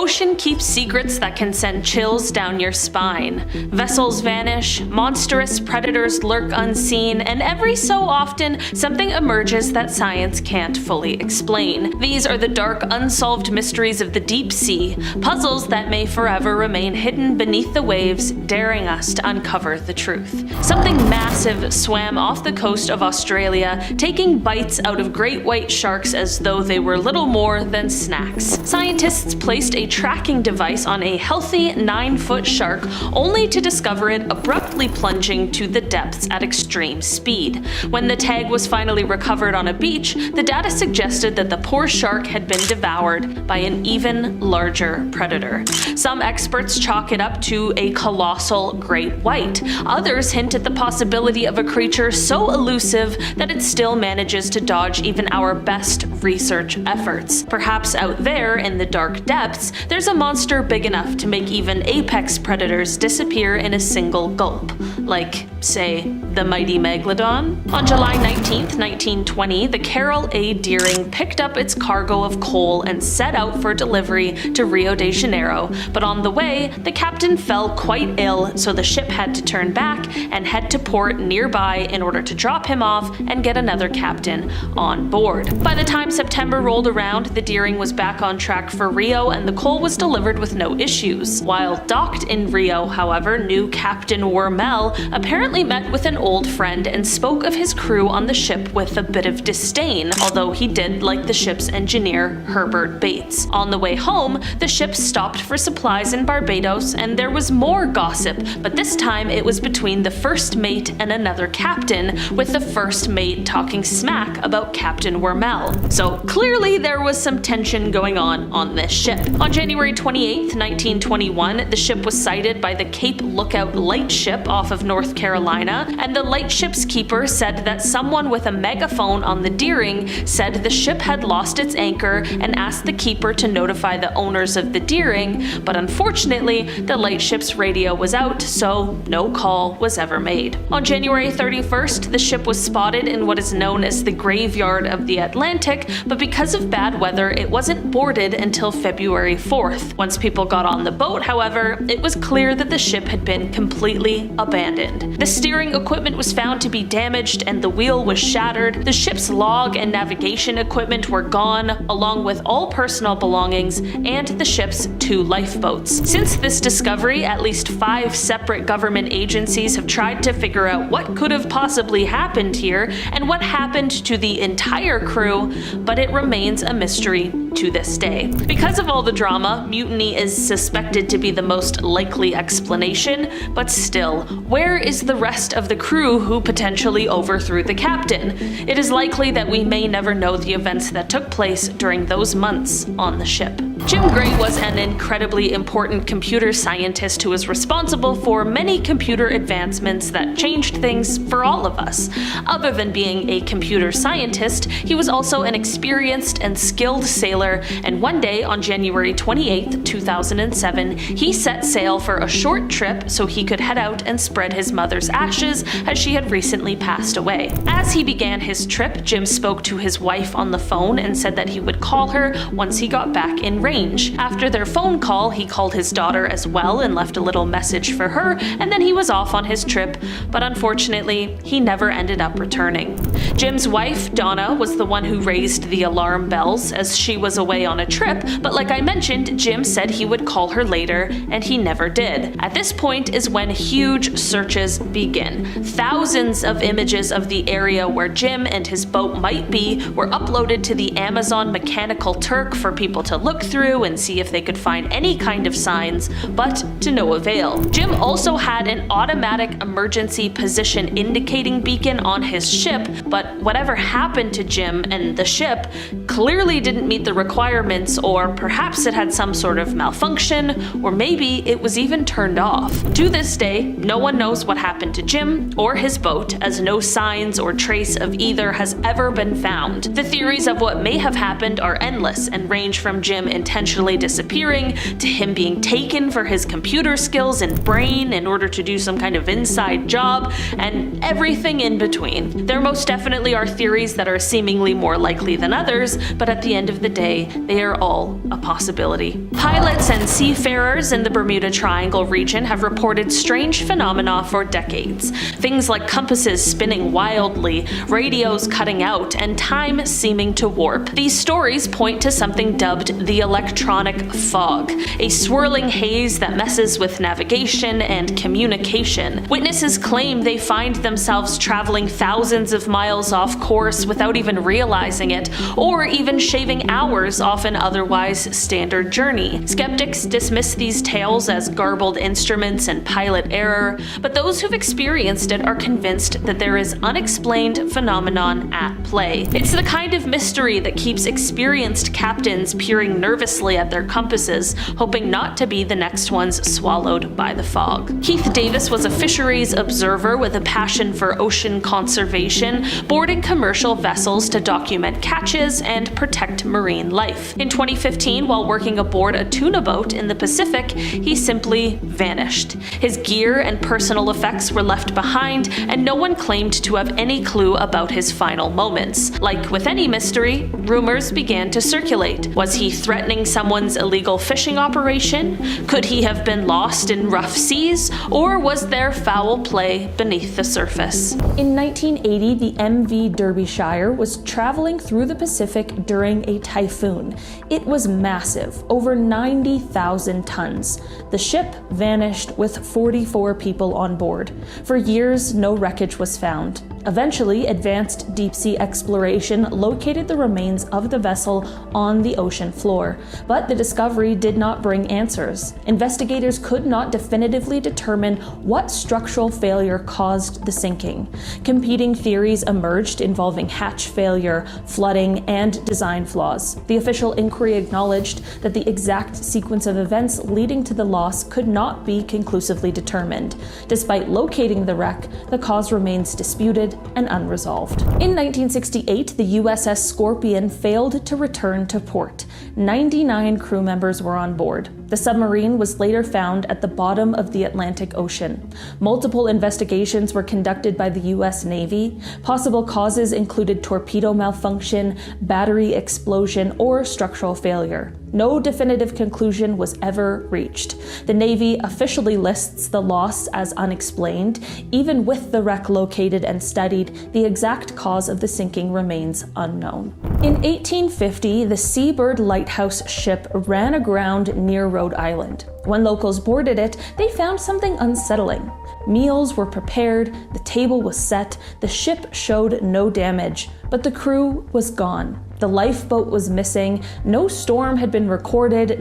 ocean keeps secrets that can send chills down your spine. Vessels vanish, monstrous predators lurk unseen, and every so often, something emerges that science can't fully explain. These are the dark, unsolved mysteries of the deep sea, puzzles that may forever remain hidden beneath the waves, daring us to uncover the truth. Something massive swam off the coast of Australia, taking bites out of great white sharks as though they were little more than snacks. Scientists placed a tracking device on a healthy 9-foot shark, only to discover it abruptly plunging to the depths at extreme speed. When the tag was finally recovered on a beach, the data suggested that the poor shark had been devoured by an even larger predator. Some experts chalk it up to a colossal great white. Others hint at the possibility of a creature so elusive that it still manages to dodge even our best research efforts. Perhaps out there in the dark depths, there's a monster big enough to make even apex predators disappear in a single gulp, like, say, the mighty Megalodon. On July 19th, 1920, the Carroll A. Deering picked up its cargo of coal and set out for delivery to Rio de Janeiro, but on the way, the captain fell quite ill, so the ship had to turn back and head to port nearby in order to drop him off and get another captain on board. By the time September rolled around, the Deering was back on track for Rio and the coal was delivered with no issues. While docked in Rio, however, new Captain Wormel apparently met with an old friend and spoke of his crew on the ship with a bit of disdain, although he did like the ship's engineer, Herbert Bates. On the way home, the ship stopped for supplies in Barbados and there was more gossip, but this time it was between the first mate and another captain, with the first mate talking smack about Captain Wormel. So clearly there was some tension going on this ship. On January 28th, 1921, the ship was sighted by the Cape Lookout lightship off of North Carolina, and the lightship's keeper said that someone with a megaphone on the Deering said the ship had lost its anchor and asked the keeper to notify the owners of the Deering, but unfortunately, the lightship's radio was out, so no call was ever made. On January 31st, the ship was spotted in what is known as the Graveyard of the Atlantic, but because of bad weather, it wasn't boarded until February 4th. Once people got on the boat, however, it was clear that the ship had been completely abandoned. The steering equipment was found to be damaged and the wheel was shattered. The ship's log and navigation equipment were gone, along with all personal belongings and the ship's 2 lifeboats. Since this discovery, at least 5 separate government agencies have tried to figure out what could have possibly happened here and what happened to the entire crew, but it remains a mystery to this day. Because of all the drama, mutiny is suspected to be the most likely explanation, but still, where is the rest of the crew who potentially overthrew the captain? It is likely that we may never know the events that took place during those months on the ship. Jim Gray was an incredibly important computer scientist who was responsible for many computer advancements that changed things for all of us. Other than being a computer scientist, he was also an experienced and skilled sailor, and one day on January 28, 2007, he set sail for a short trip so he could head out and spread his mother's ashes as she had recently passed away. As he began his trip, Jim spoke to his wife on the phone and said that he would call her once he got back in range. After their phone call, he called his daughter as well and left a little message for her, and then he was off on his trip, but unfortunately, he never ended up returning. Jim's wife, Donna, was the one who raised the alarm bells as she was away on a trip, but like I mentioned, Jim said he would call her later, and he never did. At this point is when huge searches begin. Thousands of images of the area where Jim and his boat might be were uploaded to the Amazon Mechanical Turk for people to look through and see if they could find any kind of signs, but to no avail. Jim also had an automatic emergency position indicating beacon on his ship, but whatever happened to Jim and the ship clearly didn't meet the requirements, or perhaps it had some sort of malfunction, or maybe it was even turned off. To this day, no one knows what happened to Jim or his boat, as no signs or trace of either has ever been found. The theories of what may have happened are endless and range from Jim intentionally disappearing to him being taken for his computer skills and brain in order to do some kind of inside job, and everything in between. There most definitely definitely are theories that are seemingly more likely than others, but at the end of the day, they are all a possibility. Pilots and seafarers in the Bermuda Triangle region have reported strange phenomena for decades. Things like compasses spinning wildly, radios cutting out, and time seeming to warp. These stories point to something dubbed the electronic fog, a swirling haze that messes with navigation and communication. Witnesses claim they find themselves traveling thousands of miles off course without even realizing it, or even shaving hours off an otherwise standard journey. Skeptics dismiss these tales as garbled instruments and pilot error, but those who've experienced it are convinced that there is unexplained phenomenon at play. It's the kind of mystery that keeps experienced captains peering nervously at their compasses, hoping not to be the next ones swallowed by the fog. Keith Davis was a fisheries observer with a passion for ocean conservation, boarding commercial vessels to document catches and protect marine life. In 2015, while working aboard a tuna boat in the Pacific, he simply vanished. His gear and personal effects were left behind, and no one claimed to have any clue about his final moments. Like with any mystery, rumors began to circulate. Was he threatening someone's illegal fishing operation? Could he have been lost in rough seas? Or was there foul play beneath the surface? In 1980, the MV Derbyshire was traveling through the Pacific during a typhoon. It was massive, over 90,000 tons. The ship vanished with 44 people on board. For years, no wreckage was found. Eventually, advanced deep-sea exploration located the remains of the vessel on the ocean floor, but the discovery did not bring answers. Investigators could not definitively determine what structural failure caused the sinking. Competing theories emerged involving hatch failure, flooding, and design flaws. The official inquiry acknowledged that the exact sequence of events leading to the loss could not be conclusively determined. Despite locating the wreck, the cause remains disputed and unresolved. In 1968, the USS Scorpion failed to return to port. 99 crew members were on board. The submarine was later found at the bottom of the Atlantic Ocean. Multiple investigations were conducted by the U.S. Navy. Possible causes included torpedo malfunction, battery explosion, or structural failure. No definitive conclusion was ever reached. The Navy officially lists the loss as unexplained. Even with the wreck located and studied, the exact cause of the sinking remains unknown. In 1850, the Seabird lighthouse ship ran aground near Rhode Island. When locals boarded it, they found something unsettling. Meals were prepared, the table was set, the ship showed no damage, but the crew was gone. The lifeboat was missing, no storm had been recorded,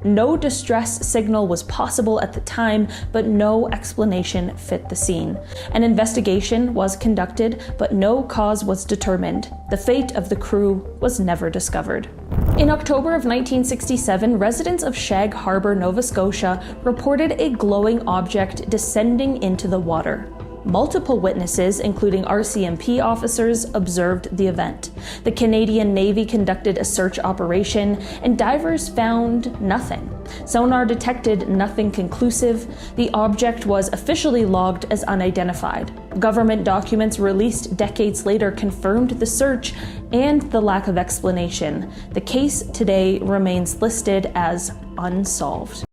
no distress signal was possible at the time, but no explanation fit the scene. An investigation was conducted, but no cause was determined. The fate of the crew was never discovered. In October of 1967, residents of Shag Harbor, Nova Scotia, reported a glowing object descending into the water. Multiple witnesses, including RCMP officers, observed the event. The Canadian Navy conducted a search operation, and divers found nothing. Sonar detected nothing conclusive. The object was officially logged as unidentified. Government documents released decades later confirmed the search and the lack of explanation. The case today remains listed as unsolved.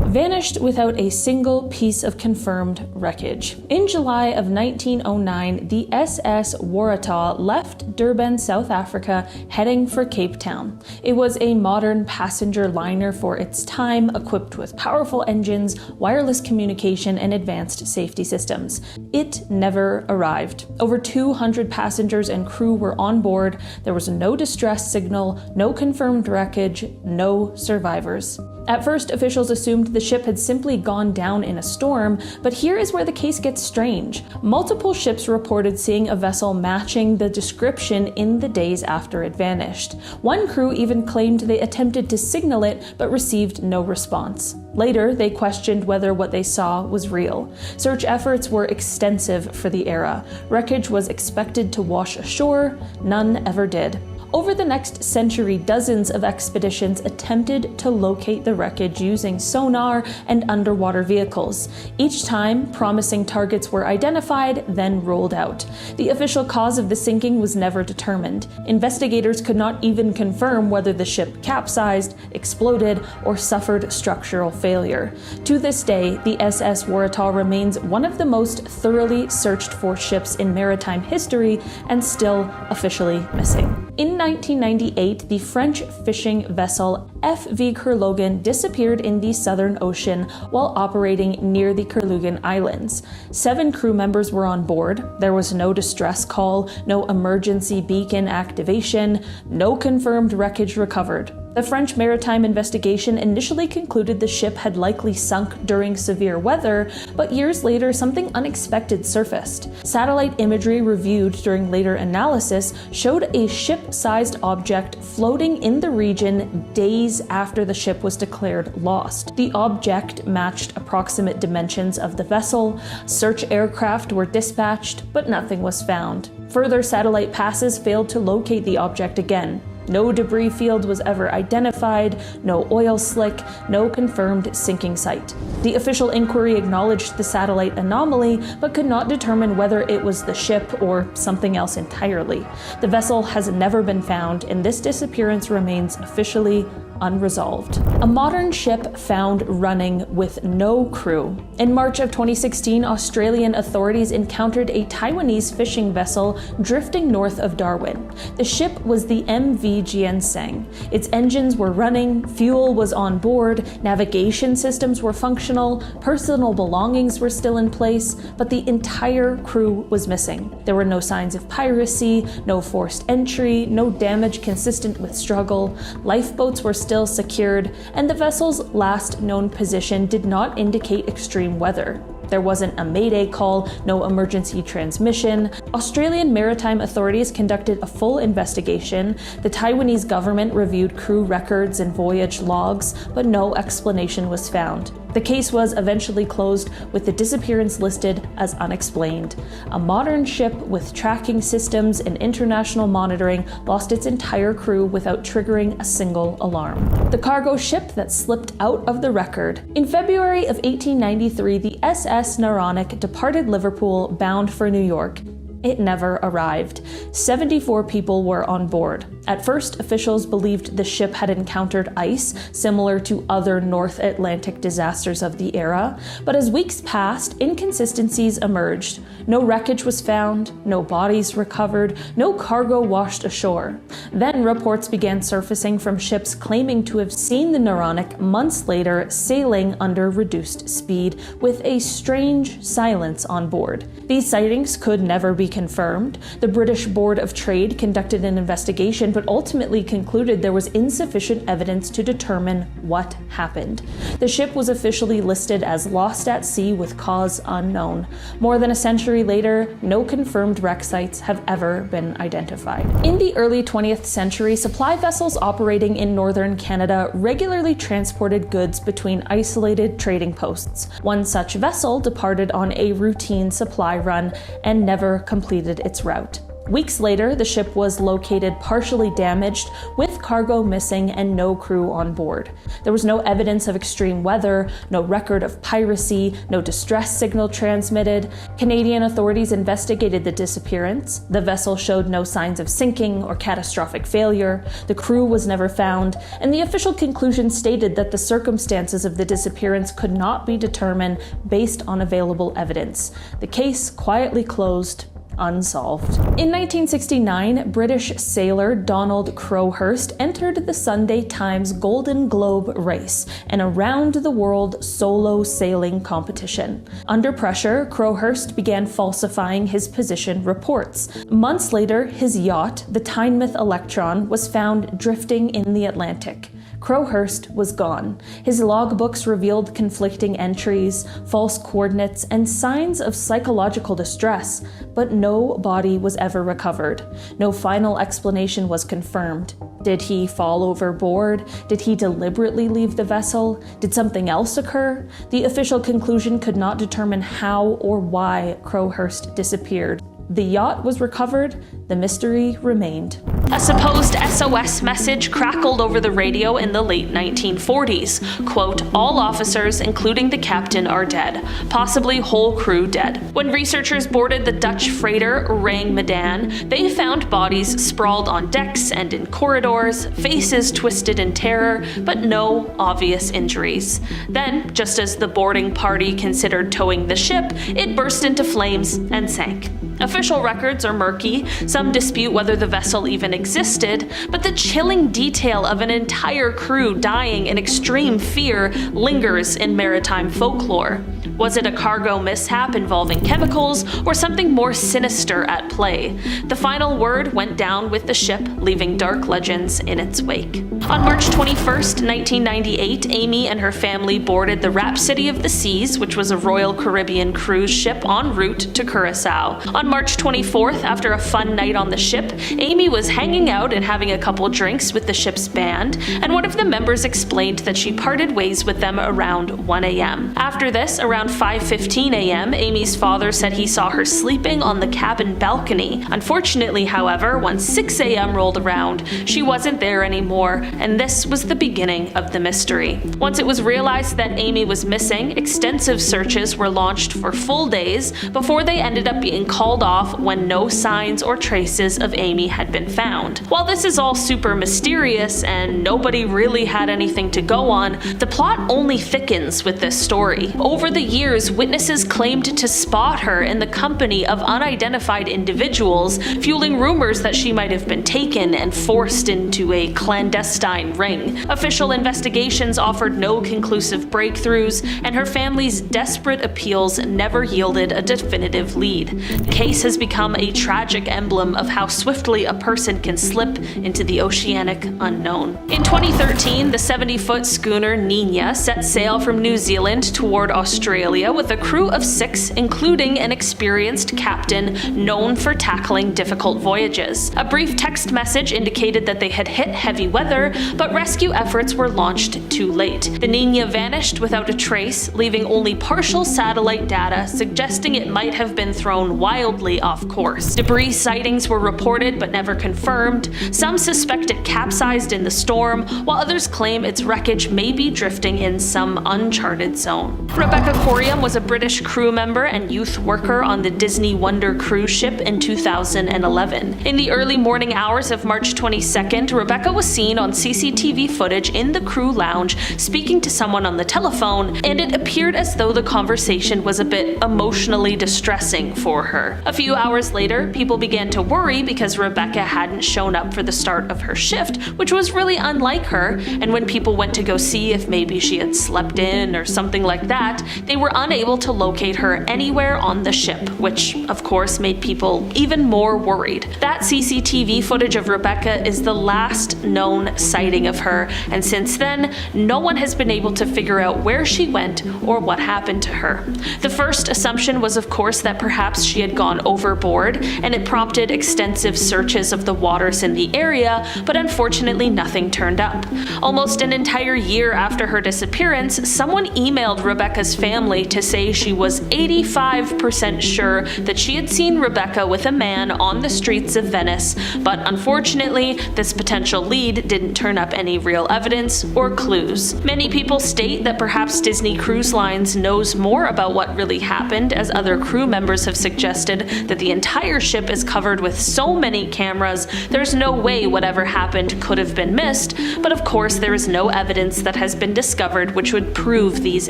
Vanished without a single piece of confirmed wreckage. In July of 1909, the SS Waratah left Durban, South Africa, heading for Cape Town. It was a modern passenger liner for its time, equipped with powerful engines, wireless communication, and advanced safety systems. It never arrived. Over 200 passengers and crew were on board. There was no distress signal, no confirmed wreckage, no survivors. At first, officials assumed the ship had simply gone down in a storm, but here is where the case gets strange. Multiple ships reported seeing a vessel matching the description in the days after it vanished. One crew even claimed they attempted to signal it, but received no response. Later, they questioned whether what they saw was real. Search efforts were extensive for the era. Wreckage was expected to wash ashore, none ever did. Over the next century, dozens of expeditions attempted to locate the wreckage using sonar and underwater vehicles. Each time, promising targets were identified, then ruled out. The official cause of the sinking was never determined. Investigators could not even confirm whether the ship capsized, exploded, or suffered structural failure. To this day, the SS Waratah remains one of the most thoroughly searched for ships in maritime history and still officially missing. In 1998, the French fishing vessel FV Kurrugan disappeared in the Southern Ocean while operating near the Kurrugan Islands. 7 crew members were on board. There was no distress call, no emergency beacon activation, no confirmed wreckage recovered. The French maritime investigation initially concluded the ship had likely sunk during severe weather, but years later something unexpected surfaced. Satellite imagery reviewed during later analysis showed a ship-sized object floating in the region days after the ship was declared lost. The object matched approximate dimensions of the vessel. Search aircraft were dispatched, but nothing was found. Further satellite passes failed to locate the object again. No debris field was ever identified, no oil slick, no confirmed sinking site. The official inquiry acknowledged the satellite anomaly, but could not determine whether it was the ship or something else entirely. The vessel has never been found, and this disappearance remains officially unresolved. A modern ship found running with no crew. In March of 2016, Australian authorities encountered a Taiwanese fishing vessel drifting north of Darwin. The ship was the MVGN. Its engines were running, fuel was on board, navigation systems were functional, personal belongings were still in place, but the entire crew was missing. There were no signs of piracy, no forced entry, no damage consistent with struggle. Lifeboats were still secured, and the vessel's last known position did not indicate extreme weather. There wasn't a mayday call, no emergency transmission. Australian maritime authorities conducted a full investigation. The Taiwanese government reviewed crew records and voyage logs, but no explanation was found. The case was eventually closed with the disappearance listed as unexplained. A modern ship with tracking systems and international monitoring lost its entire crew without triggering a single alarm. The cargo ship that slipped out of the record. In February of 1893, the SS Neuronic departed Liverpool bound for New York. It never arrived. 74 people were on board. At first, officials believed the ship had encountered ice, similar to other North Atlantic disasters of the era, but as weeks passed, inconsistencies emerged. No wreckage was found, no bodies recovered, no cargo washed ashore. Then reports began surfacing from ships claiming to have seen the Neuronic months later sailing under reduced speed, with a strange silence on board. These sightings could never be confirmed. The British Board of Trade conducted an investigation, but ultimately concluded there was insufficient evidence to determine what happened. The ship was officially listed as lost at sea with cause unknown. More than a century later, no confirmed wreck sites have ever been identified. In the early 20th century, supply vessels operating in northern Canada regularly transported goods between isolated trading posts. One such vessel departed on a routine supply run and never completed its route. Weeks later, the ship was located partially damaged, with cargo missing and no crew on board. There was no evidence of extreme weather, no record of piracy, no distress signal transmitted. Canadian authorities investigated the disappearance. The vessel showed no signs of sinking or catastrophic failure. The crew was never found, and the official conclusion stated that the circumstances of the disappearance could not be determined based on available evidence. The case quietly closed, unsolved. In 1969, British sailor Donald Crowhurst entered the Sunday Times Golden Globe race, an around-the-world solo sailing competition. Under pressure, Crowhurst began falsifying his position reports. Months later, his yacht, the Tynemouth Electron, was found drifting in the Atlantic. Crowhurst was gone. His logbooks revealed conflicting entries, false coordinates, and signs of psychological distress, but no body was ever recovered. No final explanation was confirmed. Did he fall overboard? Did he deliberately leave the vessel? Did something else occur? The official conclusion could not determine how or why Crowhurst disappeared. The yacht was recovered, the mystery remained. A supposed SOS message crackled over the radio in the late 1940s. Quote, "All officers, including the captain, are dead. Possibly whole crew dead." When researchers boarded the Dutch freighter Urang Madan, they found bodies sprawled on decks and in corridors, faces twisted in terror, but no obvious injuries. Then, just as the boarding party considered towing the ship, it burst into flames and sank. Official records are murky, some dispute whether the vessel even existed, but the chilling detail of an entire crew dying in extreme fear lingers in maritime folklore. Was it a cargo mishap involving chemicals, or something more sinister at play? The final word went down with the ship, leaving dark legends in its wake. On March 21st, 1998, Amy and her family boarded the Rhapsody of the Seas, which was a Royal Caribbean cruise ship en route to Curaçao. On March 24th, after a fun night on the ship, Amy was hanging out and having a couple drinks with the ship's band, and one of the members explained that she parted ways with them around 1 a.m. After this, around 5:15 a.m., Amy's father said he saw her sleeping on the cabin balcony. Unfortunately, however, when 6 a.m. rolled around, she wasn't there anymore, and this was the beginning of the mystery. Once it was realized that Amy was missing, extensive searches were launched for full days before they ended up being called off when no signs or traces of Amy had been found. While this is all super mysterious and nobody really had anything to go on, the plot only thickens with this story. Over the years, witnesses claimed to spot her in the company of unidentified individuals, fueling rumors that she might have been taken and forced into a clandestine ring. Official investigations offered no conclusive breakthroughs, and her family's desperate appeals never yielded a definitive lead. The case has become a tragic emblem of how swiftly a person can slip into the oceanic unknown. In 2013, the 70-foot schooner Ninia set sail from New Zealand toward Australia with a crew of 6, including an experienced captain known for tackling difficult voyages. A brief text message indicated that they had hit heavy weather, but rescue efforts were launched too late. The Ninia vanished without a trace, leaving only partial satellite data suggesting it might have been thrown wildly off course. Debris sightings were reported but never confirmed. Some suspect it capsized in the storm, while others claim its wreckage may be drifting in some uncharted zone. Rebecca Coriam was a British crew member and youth worker on the Disney Wonder cruise ship in 2011. In the early morning hours of March 22nd, Rebecca was seen on CCTV footage in the crew lounge speaking to someone on the telephone, and it appeared as though the conversation was a bit emotionally distressing for her. A few hours later, people began to worry because Rebecca hadn't shown up for the start of her shift, which was really unlike her, and when people went to go see if maybe she had slept in or something like that, they were unable to locate her anywhere on the ship, which of course made people even more worried. That CCTV footage of Rebecca is the last known sighting of her, and since then, no one has been able to figure out where she went or what happened to her. The first assumption was of course that perhaps she had gone overboard, and it prompted extensive searches of the waters in the area, but unfortunately nothing turned up. Almost an entire year after her disappearance, someone emailed Rebecca's family to say she was 85% sure that she had seen Rebecca with a man on the streets of Venice, but unfortunately, this potential lead didn't turn up any real evidence or clues. Many people state that perhaps Disney Cruise Lines knows more about what really happened, as other crew members have suggested that the entire ship is covered with so many cameras, there's no way whatever happened could have been missed, but of course there is no evidence that has been discovered which would prove these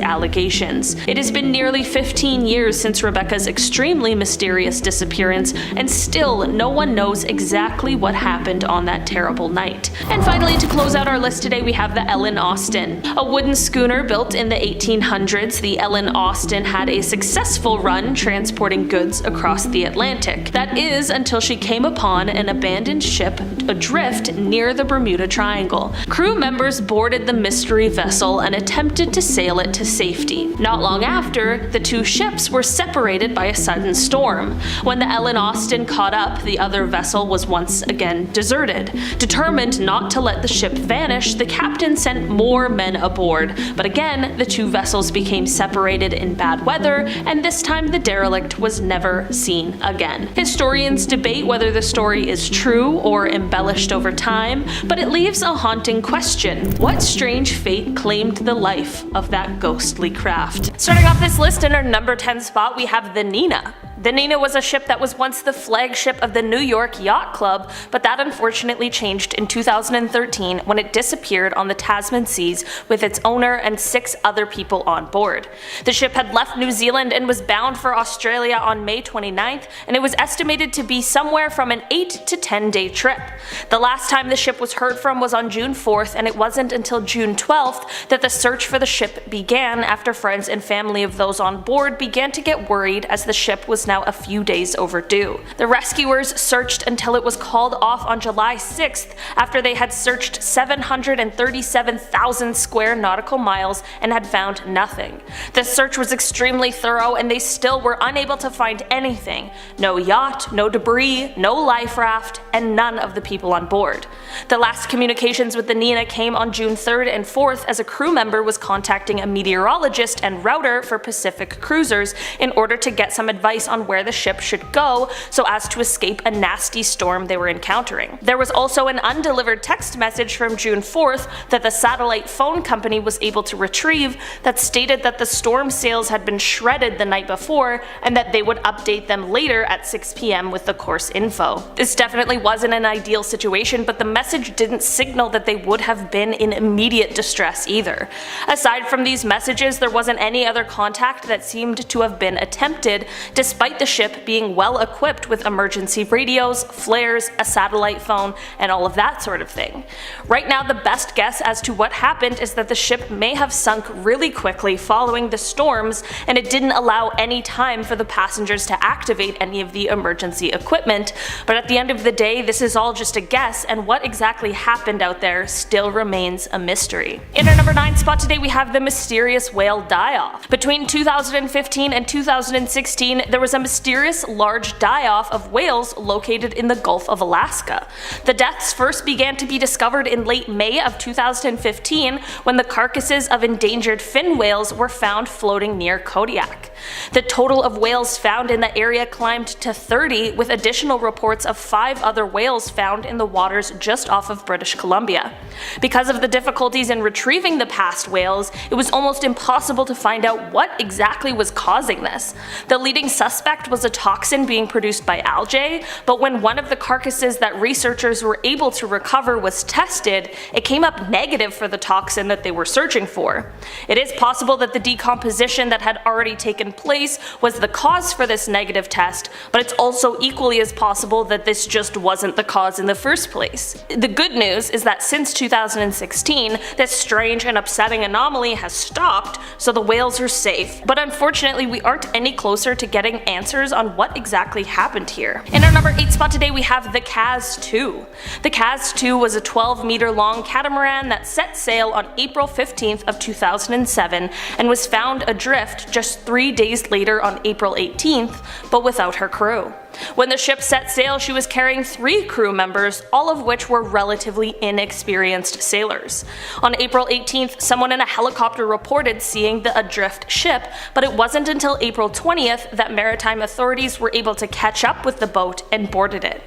allegations. It has been nearly 15 years since Rebecca's extremely mysterious disappearance, and still no one knows exactly what happened on that terrible night. And finally, to close out our list today, we have the Ellen Austin. A wooden schooner built in the 1800s, the Ellen Austin had a successful run transporting goods across the Atlantic. That is, until she came upon an abandoned ship adrift near the Bermuda Triangle. Crew members boarded the mystery vessel and attempted to sail it to safety. Not long after, the two ships were separated by a sudden storm. When the Ellen Austin caught up, the other vessel was once again deserted. Determined not to let the the ship vanished, the captain sent more men aboard, but again, the two vessels became separated in bad weather, and this time the derelict was never seen again. Historians debate whether the story is true or embellished over time, but it leaves a haunting question. What strange fate claimed the life of that ghostly craft? Starting off this list in our number 10 spot, we have the Ninia. The Ninia was a ship that was once the flagship of the New York Yacht Club, but that unfortunately changed in 2013 when it disappeared on the Tasman Seas with its owner and 6 other people on board. The ship had left New Zealand and was bound for Australia on May 29th, and it was estimated to be somewhere from an 8 to 10 day trip. The last time the ship was heard from was on June 4th, and it wasn't until June 12th that the search for the ship began after friends and family of those on board began to get worried as the ship was now a few days overdue. The rescuers searched until it was called off on July 6th after they had searched 737,000 square nautical miles and had found nothing. The search was extremely thorough and they still were unable to find anything. No yacht, no debris, no life raft, and none of the people on board. The last communications with the Ninia came on June 3rd and 4th as a crew member was contacting a meteorologist and router for Pacific cruisers in order to get some advice on where the ship should go so as to escape a nasty storm they were encountering. There was also an undelivered text message from June 4th that the satellite phone company was able to retrieve that stated that the storm sails had been shredded the night before and that they would update them later at 6 p.m. with the course info. This definitely wasn't an ideal situation, but the message didn't signal that they would have been in immediate distress either. Aside from these messages, there wasn't any other contact that seemed to have been attempted, despite the ship being well equipped with emergency radios, flares, a satellite phone, and all of that sort of thing. Right now, the best guess as to what happened is that the ship may have sunk really quickly following the storms, and it didn't allow any time for the passengers to activate any of the emergency equipment, but at the end of the day, this is all just a guess, and what exactly happened out there still remains a mystery. In our number 9 spot today, we have the mysterious whale die-off. Between 2015 and 2016, there was a mysterious large die-off of whales located in the Gulf of Alaska. The deaths first began to be discovered in late May of 2015 when the carcasses of endangered fin whales were found floating near Kodiak. The total of whales found in the area climbed to 30, with additional reports of 5 other whales found in the waters just off of British Columbia. Because of the difficulties in retrieving the past whales, it was almost impossible to find out what exactly was causing this. The leading suspect was a toxin being produced by algae, but when one of the carcasses that researchers were able to recover was tested, it came up negative for the toxin that they were searching for. It is possible that the decomposition that had already taken place was the cause for this negative test, but it's also equally as possible that this just wasn't the cause in the first place. The good news is that since 2016, this strange and upsetting anomaly has stopped, so the whales are safe. But unfortunately, we aren't any closer to getting answers on what exactly happened here. In our number 8 spot today, we have the Kaz 2. The Kaz 2 was a 12-meter long catamaran that set sail on April 15th of 2007 and was found adrift just 3 days later on April 18th, but without her crew. When the ship set sail, she was carrying 3 crew members, all of which were relatively inexperienced sailors. On April 18th, someone in a helicopter reported seeing the adrift ship, but it wasn't until April 20th that maritime authorities were able to catch up with the boat and boarded it.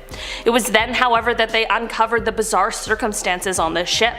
It was then, however, that they uncovered the bizarre circumstances on the ship.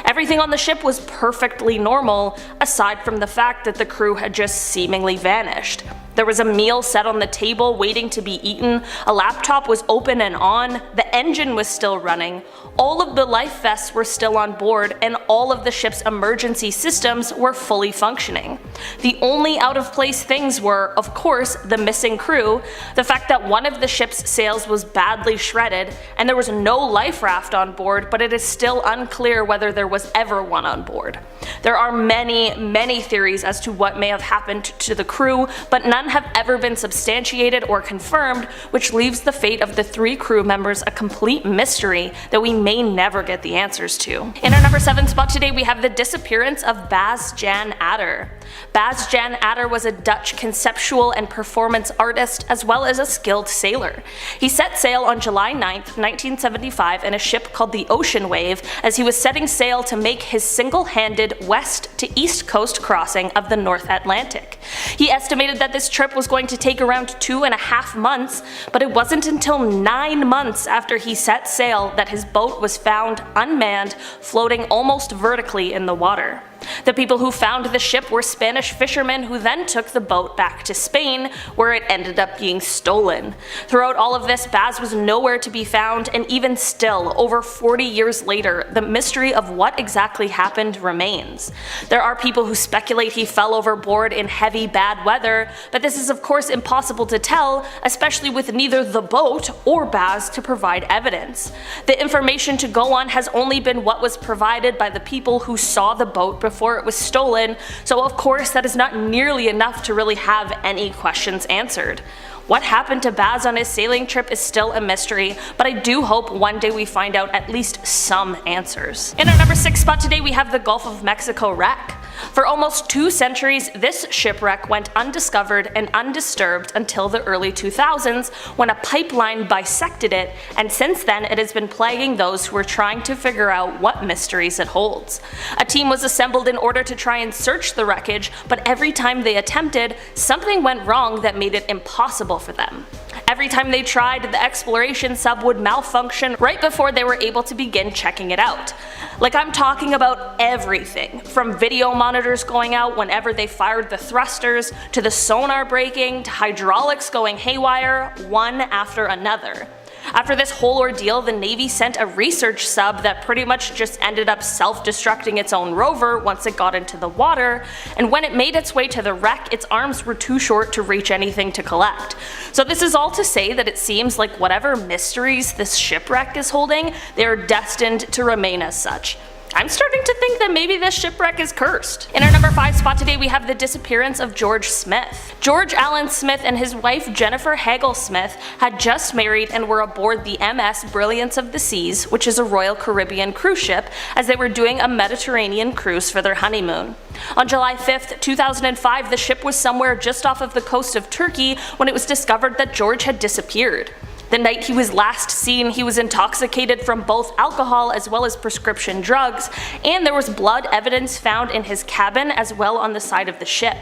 Everything on the ship was perfectly normal, aside from the fact that the crew had just seemingly vanished. There was a meal set on the table waiting to be eaten, a laptop was open and on, the engine was still running, all of the life vests were still on board, and all of the ship's emergency systems were fully functioning. The only out of place things were, of course, the missing crew, the fact that one of the ship's sails was badly shredded, and there was no life raft on board, but it is still unclear whether there was ever one on board. There are many theories as to what may have happened to the crew, but none none have ever been substantiated or confirmed, which leaves the fate of the 3 crew members a complete mystery that we may never get the answers to. In our number 7 spot today, we have the disappearance of Bas Jan Ader. Bas Jan Ader was a Dutch conceptual and performance artist as well as a skilled sailor. He set sail on July 9th, 1975 in a ship called the Ocean Wave as he was setting sail to make his single-handed west to east coast crossing of the North Atlantic. He estimated that this trip was going to take around 2.5 months, but it wasn't until 9 months after he set sail that his boat was found unmanned, floating almost vertically in the water. The people who found the ship were Spanish fishermen who then took the boat back to Spain, where it ended up being stolen. Throughout all of this, Bas was nowhere to be found, and even still, over 40 years later, the mystery of what exactly happened remains. There are people who speculate he fell overboard in heavy bad weather, but this is of course impossible to tell, especially with neither the boat or Bas to provide evidence. The information to go on has only been what was provided by the people who saw the boat before it was stolen, so of course that is not nearly enough to really have any questions answered. What happened to Bas on his sailing trip is still a mystery, but I do hope one day we find out at least some answers. In our number 6 spot today, we have the Gulf of Mexico wreck. For almost 2 centuries, this shipwreck went undiscovered and undisturbed until the early 2000s when a pipeline bisected it, and since then it has been plaguing those who are trying to figure out what mysteries it holds. A team was assembled in order to try and search the wreckage, but every time they attempted, something went wrong that made it impossible for them. Every time they tried, the exploration sub would malfunction right before they were able to begin checking it out. Like, I'm talking about everything, from video monitors going out whenever they fired the thrusters, to the sonar breaking, to hydraulics going haywire, one after another. After this whole ordeal, the Navy sent a research sub that pretty much just ended up self-destructing its own rover once it got into the water, and when it made its way to the wreck, its arms were too short to reach anything to collect. So this is all to say that it seems like whatever mysteries this shipwreck is holding, they are destined to remain as such. I'm starting to think that maybe this shipwreck is cursed. In our number 5 spot today, we have the disappearance of George Smith. George Allen Smith and his wife Jennifer Hagel Smith had just married and were aboard the MS Brilliance of the Seas, which is a Royal Caribbean cruise ship, as they were doing a Mediterranean cruise for their honeymoon. On July 5th, 2005, the ship was somewhere just off of the coast of Turkey when it was discovered that George had disappeared. The night he was last seen, he was intoxicated from both alcohol as well as prescription drugs, and there was blood evidence found in his cabin as well on the side of the ship.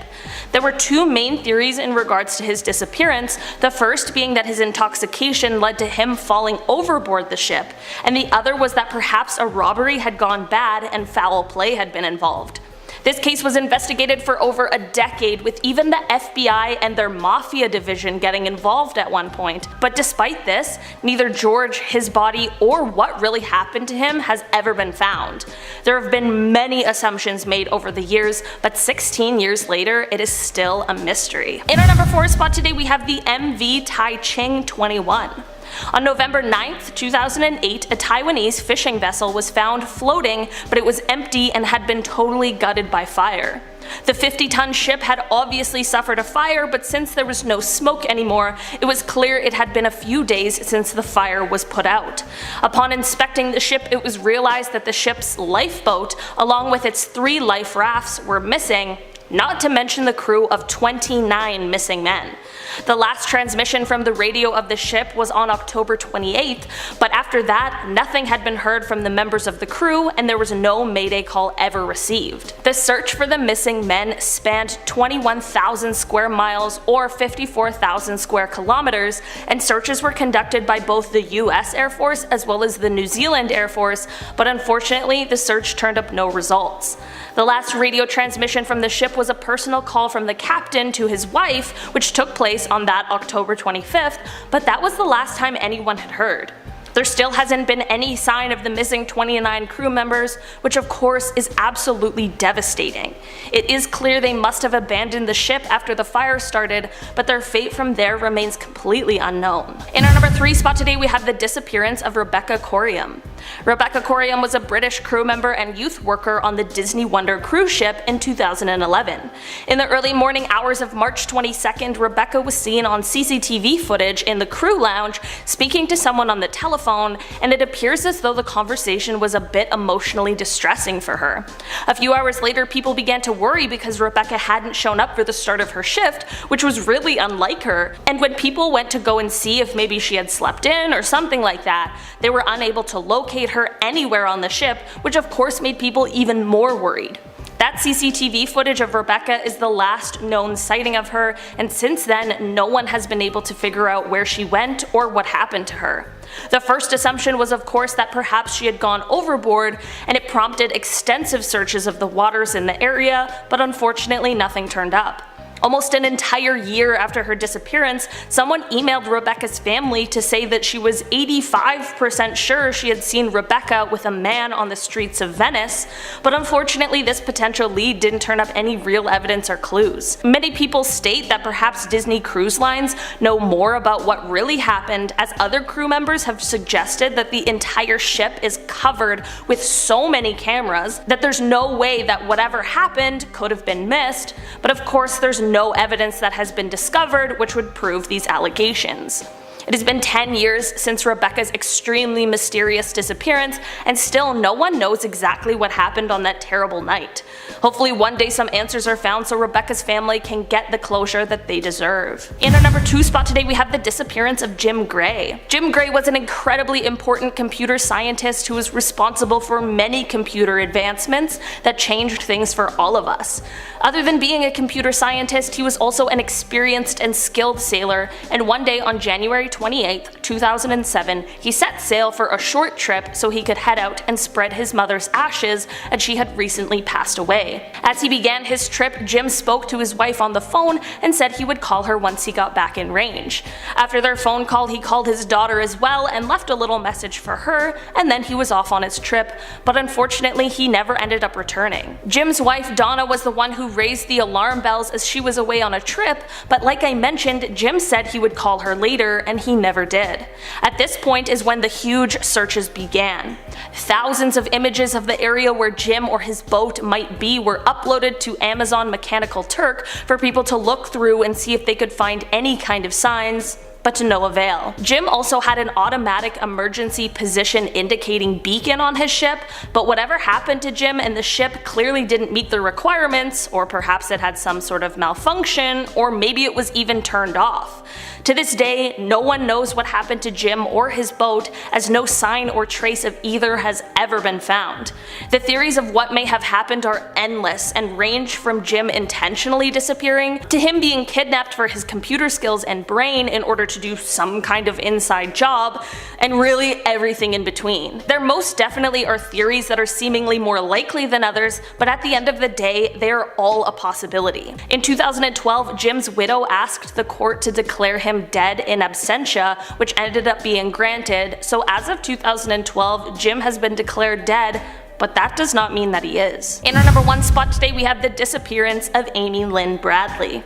There were 2 main theories in regards to his disappearance, the first being that his intoxication led to him falling overboard the ship, and the other was that perhaps a robbery had gone bad and foul play had been involved. This case was investigated for over a decade, with even the FBI and their mafia division getting involved at one point. But despite this, neither George, his body, or what really happened to him has ever been found. There have been many assumptions made over the years, but 16 years later, it is still a mystery. In our number 4 spot today, we have the MV Taiqing 21. On November 9th, 2008, a Taiwanese fishing vessel was found floating, but it was empty and had been totally gutted by fire. The 50-ton ship had obviously suffered a fire, but since there was no smoke anymore, it was clear it had been a few days since the fire was put out. Upon inspecting the ship, it was realized that the ship's lifeboat, along with its 3 life rafts, were missing, not to mention the crew of 29 missing men. The last transmission from the radio of the ship was on October 28th, but after that, nothing had been heard from the members of the crew and there was no mayday call ever received. The search for the missing men spanned 21,000 square miles or 54,000 square kilometers, and searches were conducted by both the US Air Force as well as the New Zealand Air Force, but unfortunately the search turned up no results. The last radio transmission from the ship was a personal call from the captain to his wife, which took place on that October 25th, but that was the last time anyone had heard. There still hasn't been any sign of the missing 29 crew members, which of course is absolutely devastating. It is clear they must have abandoned the ship after the fire started, but their fate from there remains completely unknown. In our number 3 spot today, we have the disappearance of Rebecca Coriam. Rebecca Coriam was a British crew member and youth worker on the Disney Wonder cruise ship in 2011. In the early morning hours of March 22nd, Rebecca was seen on CCTV footage in the crew lounge speaking to someone on the telephone, and it appears as though the conversation was a bit emotionally distressing for her. A few hours later, people began to worry because Rebecca hadn't shown up for the start of her shift, which was really unlike her, and when people went to go and see if maybe she had slept in or something like that, they were unable to locate her anywhere on the ship, which of course made people even more worried. That CCTV footage of Rebecca is the last known sighting of her, and since then no one has been able to figure out where she went or what happened to her. The first assumption was of course that perhaps she had gone overboard, and it prompted extensive searches of the waters in the area, but unfortunately nothing turned up. Almost an entire year after her disappearance, someone emailed Rebecca's family to say that she was 85% sure she had seen Rebecca with a man on the streets of Venice, but unfortunately this potential lead didn't turn up any real evidence or clues. Many people state that perhaps Disney Cruise Lines know more about what really happened, as other crew members have suggested that the entire ship is covered with so many cameras that there's no way that whatever happened could have been missed, but of course there's no evidence that has been discovered which would prove these allegations. It has been 10 years since Rebecca's extremely mysterious disappearance, and still no one knows exactly what happened on that terrible night. Hopefully one day some answers are found so Rebecca's family can get the closure that they deserve. In our number 2 spot today we have the disappearance of Jim Gray. Jim Gray was an incredibly important computer scientist who was responsible for many computer advancements that changed things for all of us. Other than being a computer scientist, he was also an experienced and skilled sailor, and one day on January 28, 2007, he set sail for a short trip so he could head out and spread his mother's ashes, as she had recently passed away. As he began his trip, Jim spoke to his wife on the phone and said he would call her once he got back in range. After their phone call, he called his daughter as well and left a little message for her, and then he was off on his trip, but unfortunately he never ended up returning. Jim's wife Donna was the one who raised the alarm bells as she was away on a trip, but like I mentioned, Jim said he would call her later, and he never did. At this point is when the huge searches began. Thousands of images of the area where Jim or his boat might be were uploaded to Amazon Mechanical Turk for people to look through and see if they could find any kind of signs, but to no avail. Jim also had an automatic emergency position indicating beacon on his ship, but whatever happened to Jim and the ship clearly didn't meet the requirements, or perhaps it had some sort of malfunction, or maybe it was even turned off. To this day, no one knows what happened to Jim or his boat, as no sign or trace of either has ever been found. The theories of what may have happened are endless and range from Jim intentionally disappearing to him being kidnapped for his computer skills and brain in order to do some kind of inside job, and really everything in between. There most definitely are theories that are seemingly more likely than others, but at the end of the day, they are all a possibility. In 2012, Jim's widow asked the court to declare him dead in absentia, which ended up being granted, so as of 2012, Jim has been declared dead, but that does not mean that he is. In our number 1 spot today we have the disappearance of Amy Lynn Bradley.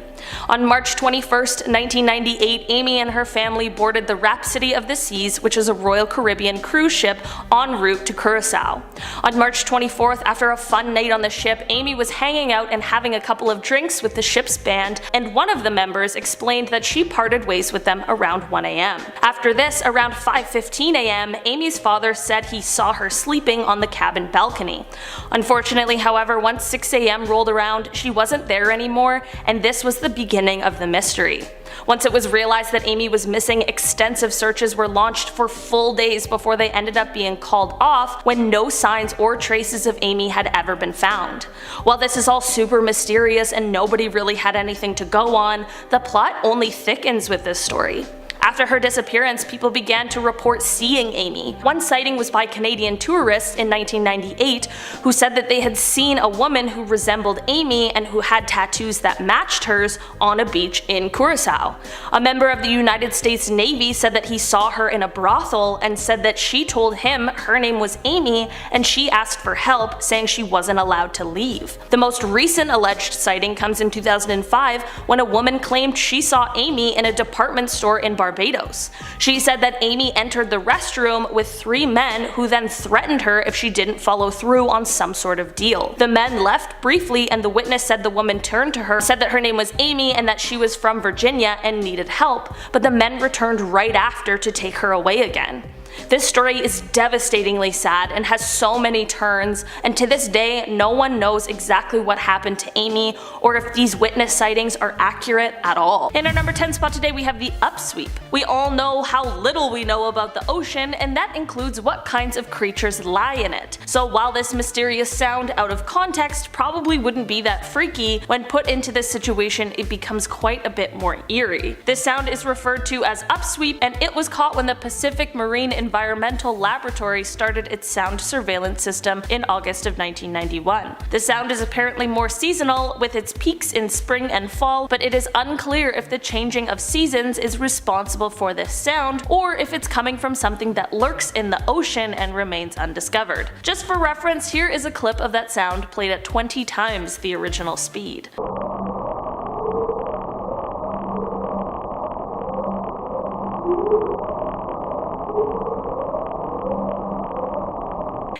On March 21st, 1998, Amy and her family boarded the Rhapsody of the Seas, which is a Royal Caribbean cruise ship en route to Curacao. On March 24th, after a fun night on the ship, Amy was hanging out and having a couple of drinks with the ship's band, and one of the members explained that she parted ways with them around 1 a.m. After this, around 5:15 a.m., Amy's father said he saw her sleeping on the cabin balcony. Unfortunately, however, once 6 a.m. rolled around, she wasn't there anymore, and this was the beginning of the mystery. Once it was realized that Amy was missing, extensive searches were launched for full days before they ended up being called off when no signs or traces of Amy had ever been found. While this is all super mysterious and nobody really had anything to go on, the plot only thickens with this story. After her disappearance, people began to report seeing Amy. One sighting was by Canadian tourists in 1998 who said that they had seen a woman who resembled Amy and who had tattoos that matched hers on a beach in Curacao. A member of the United States Navy said that he saw her in a brothel and said that she told him her name was Amy and she asked for help, saying she wasn't allowed to leave. The most recent alleged sighting comes in 2005 when a woman claimed she saw Amy in a department store in Barbados Barbados. She said that Amy entered the restroom with 3 men who then threatened her if she didn't follow through on some sort of deal. The men left briefly, and the witness said the woman turned to her, said that her name was Amy and that she was from Virginia and needed help, but the men returned right after to take her away again. This story is devastatingly sad and has so many turns, and to this day no one knows exactly what happened to Amy or if these witness sightings are accurate at all. In our number 10 spot today we have the upsweep. We all know how little we know about the ocean, and that includes what kinds of creatures lie in it. So while this mysterious sound out of context probably wouldn't be that freaky, when put into this situation it becomes quite a bit more eerie. This sound is referred to as upsweep, and it was caught when the Pacific Marine Environmental Laboratory started its sound surveillance system in August of 1991. The sound is apparently more seasonal, with its peaks in spring and fall, but it is unclear if the changing of seasons is responsible for this sound, or if it's coming from something that lurks in the ocean and remains undiscovered. Just for reference, here is a clip of that sound played at 20 times the original speed.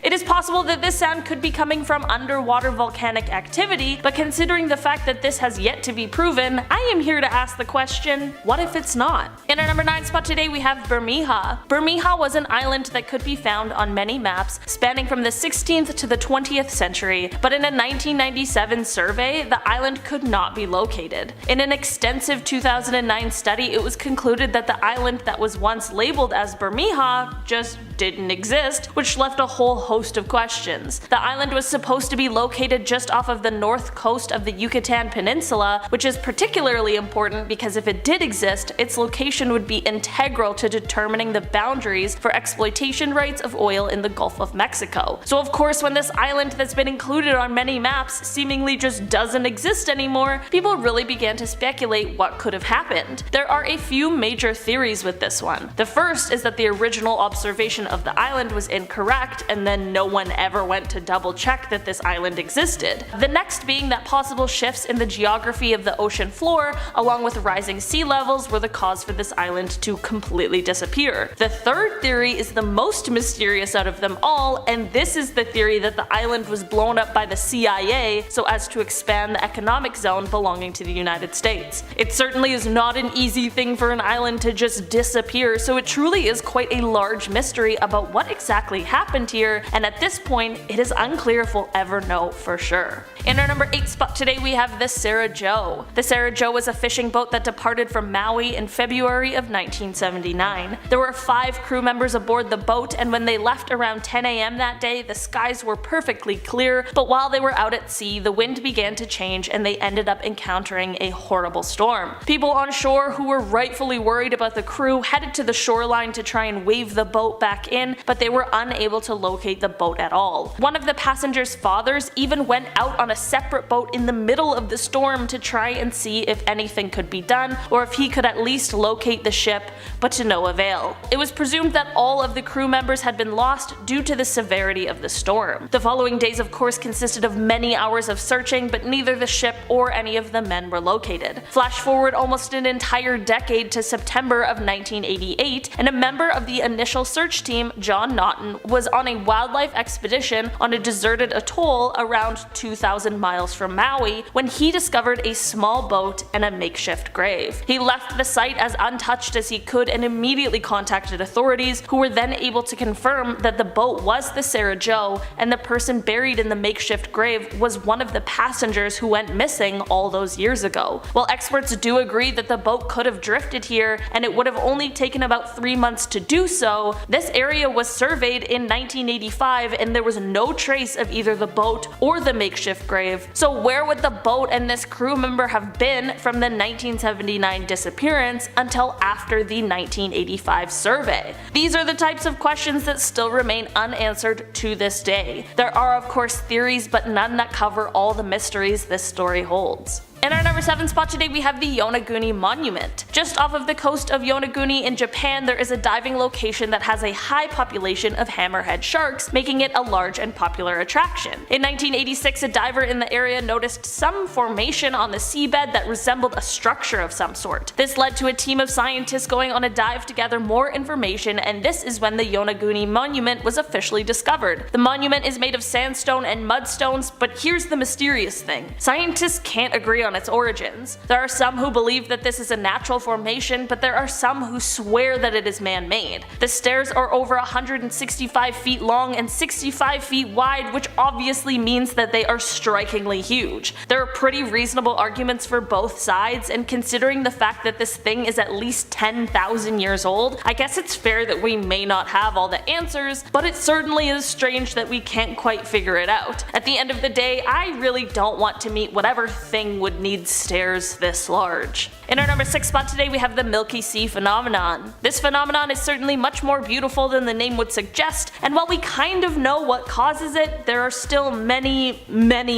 It is possible that this sound could be coming from underwater volcanic activity, but considering the fact that this has yet to be proven, I am here to ask the question, what if it's not? In our number 9 spot today we have Bermeja. Bermeja was an island that could be found on many maps spanning from the 16th to the 20th century, but in a 1997 survey, the island could not be located. In an extensive 2009 study, it was concluded that the island that was once labeled as Bermeja just didn't exist, which left a whole host of questions. The island was supposed to be located just off of the north coast of the Yucatan Peninsula, which is particularly important because if it did exist, its location would be integral to determining the boundaries for exploitation rights of oil in the Gulf of Mexico. So of course, when this island that's been included on many maps seemingly just doesn't exist anymore, people really began to speculate what could have happened. There are a few major theories with this one. The first is that the original observation of the island was incorrect, and then no one ever went to double check that this island existed. The next being that possible shifts in the geography of the ocean floor, along with rising sea levels, were the cause for this island to completely disappear. The third theory is the most mysterious out of them all, and this is the theory that the island was blown up by the CIA so as to expand the economic zone belonging to the United States. It certainly is not an easy thing for an island to just disappear, so it truly is quite a large mystery about what exactly happened here, and at this point, it is unclear if we'll ever know for sure. In our number 8 spot today we have the Sarah Joe. The Sarah Joe was a fishing boat that departed from Maui in February of 1979. There were 5 crew members aboard the boat, and when they left around 10 AM that day, the skies were perfectly clear, but while they were out at sea, the wind began to change and they ended up encountering a horrible storm. People on shore who were rightfully worried about the crew headed to the shoreline to try and wave the boat back in, but they were unable to locate the boat at all. One of the passengers' fathers even went out on a separate boat in the middle of the storm to try and see if anything could be done, or if he could at least locate the ship, but to no avail. It was presumed that all of the crew members had been lost due to the severity of the storm. The following days of course consisted of many hours of searching, but neither the ship or any of the men were located. Flash forward almost an entire decade to September of 1988, and a member of the initial search team, John Naughton, was on a wildlife expedition on a deserted atoll around 2,000 miles from Maui when he discovered a small boat and a makeshift grave. He left the site as untouched as he could and immediately contacted authorities, who were then able to confirm that the boat was the Sarah Joe, and the person buried in the makeshift grave was one of the passengers who went missing all those years ago. While experts do agree that the boat could have drifted here and it would have only taken about 3 months to do so, this area was surveyed in 1985 and there was no trace of either the boat or the makeshift grave. So where would the boat and this crew member have been from the 1979 disappearance until after the 1985 survey? These are the types of questions that still remain unanswered to this day. There are of course theories, but none that cover all the mysteries this story holds. In our number 7 spot today we have the Yonaguni Monument. Just off of the coast of Yonaguni in Japan, there is a diving location that has a high population of hammerhead sharks, making it a large and popular attraction. In 1986, a diver in the area noticed some formation on the seabed that resembled a structure of some sort. This led to a team of scientists going on a dive to gather more information, and this is when the Yonaguni Monument was officially discovered. The monument is made of sandstone and mudstones, but here's the mysterious thing. Scientists can't agree on its origins. There are some who believe that this is a natural formation, but there are some who swear that it is man-made. The stairs are over 165 feet long and 65 feet wide, which obviously means that they are strikingly huge. There are pretty reasonable arguments for both sides, and considering the fact that this thing is at least 10,000 years old, I guess it's fair that we may not have all the answers, but it certainly is strange that we can't quite figure it out. At the end of the day, I really don't want to meet whatever thing would need stairs this large. In our number 6 spot today we have the Milky Sea phenomenon. This phenomenon is certainly much more beautiful than the name would suggest, and while we kind of know what causes it, there are still many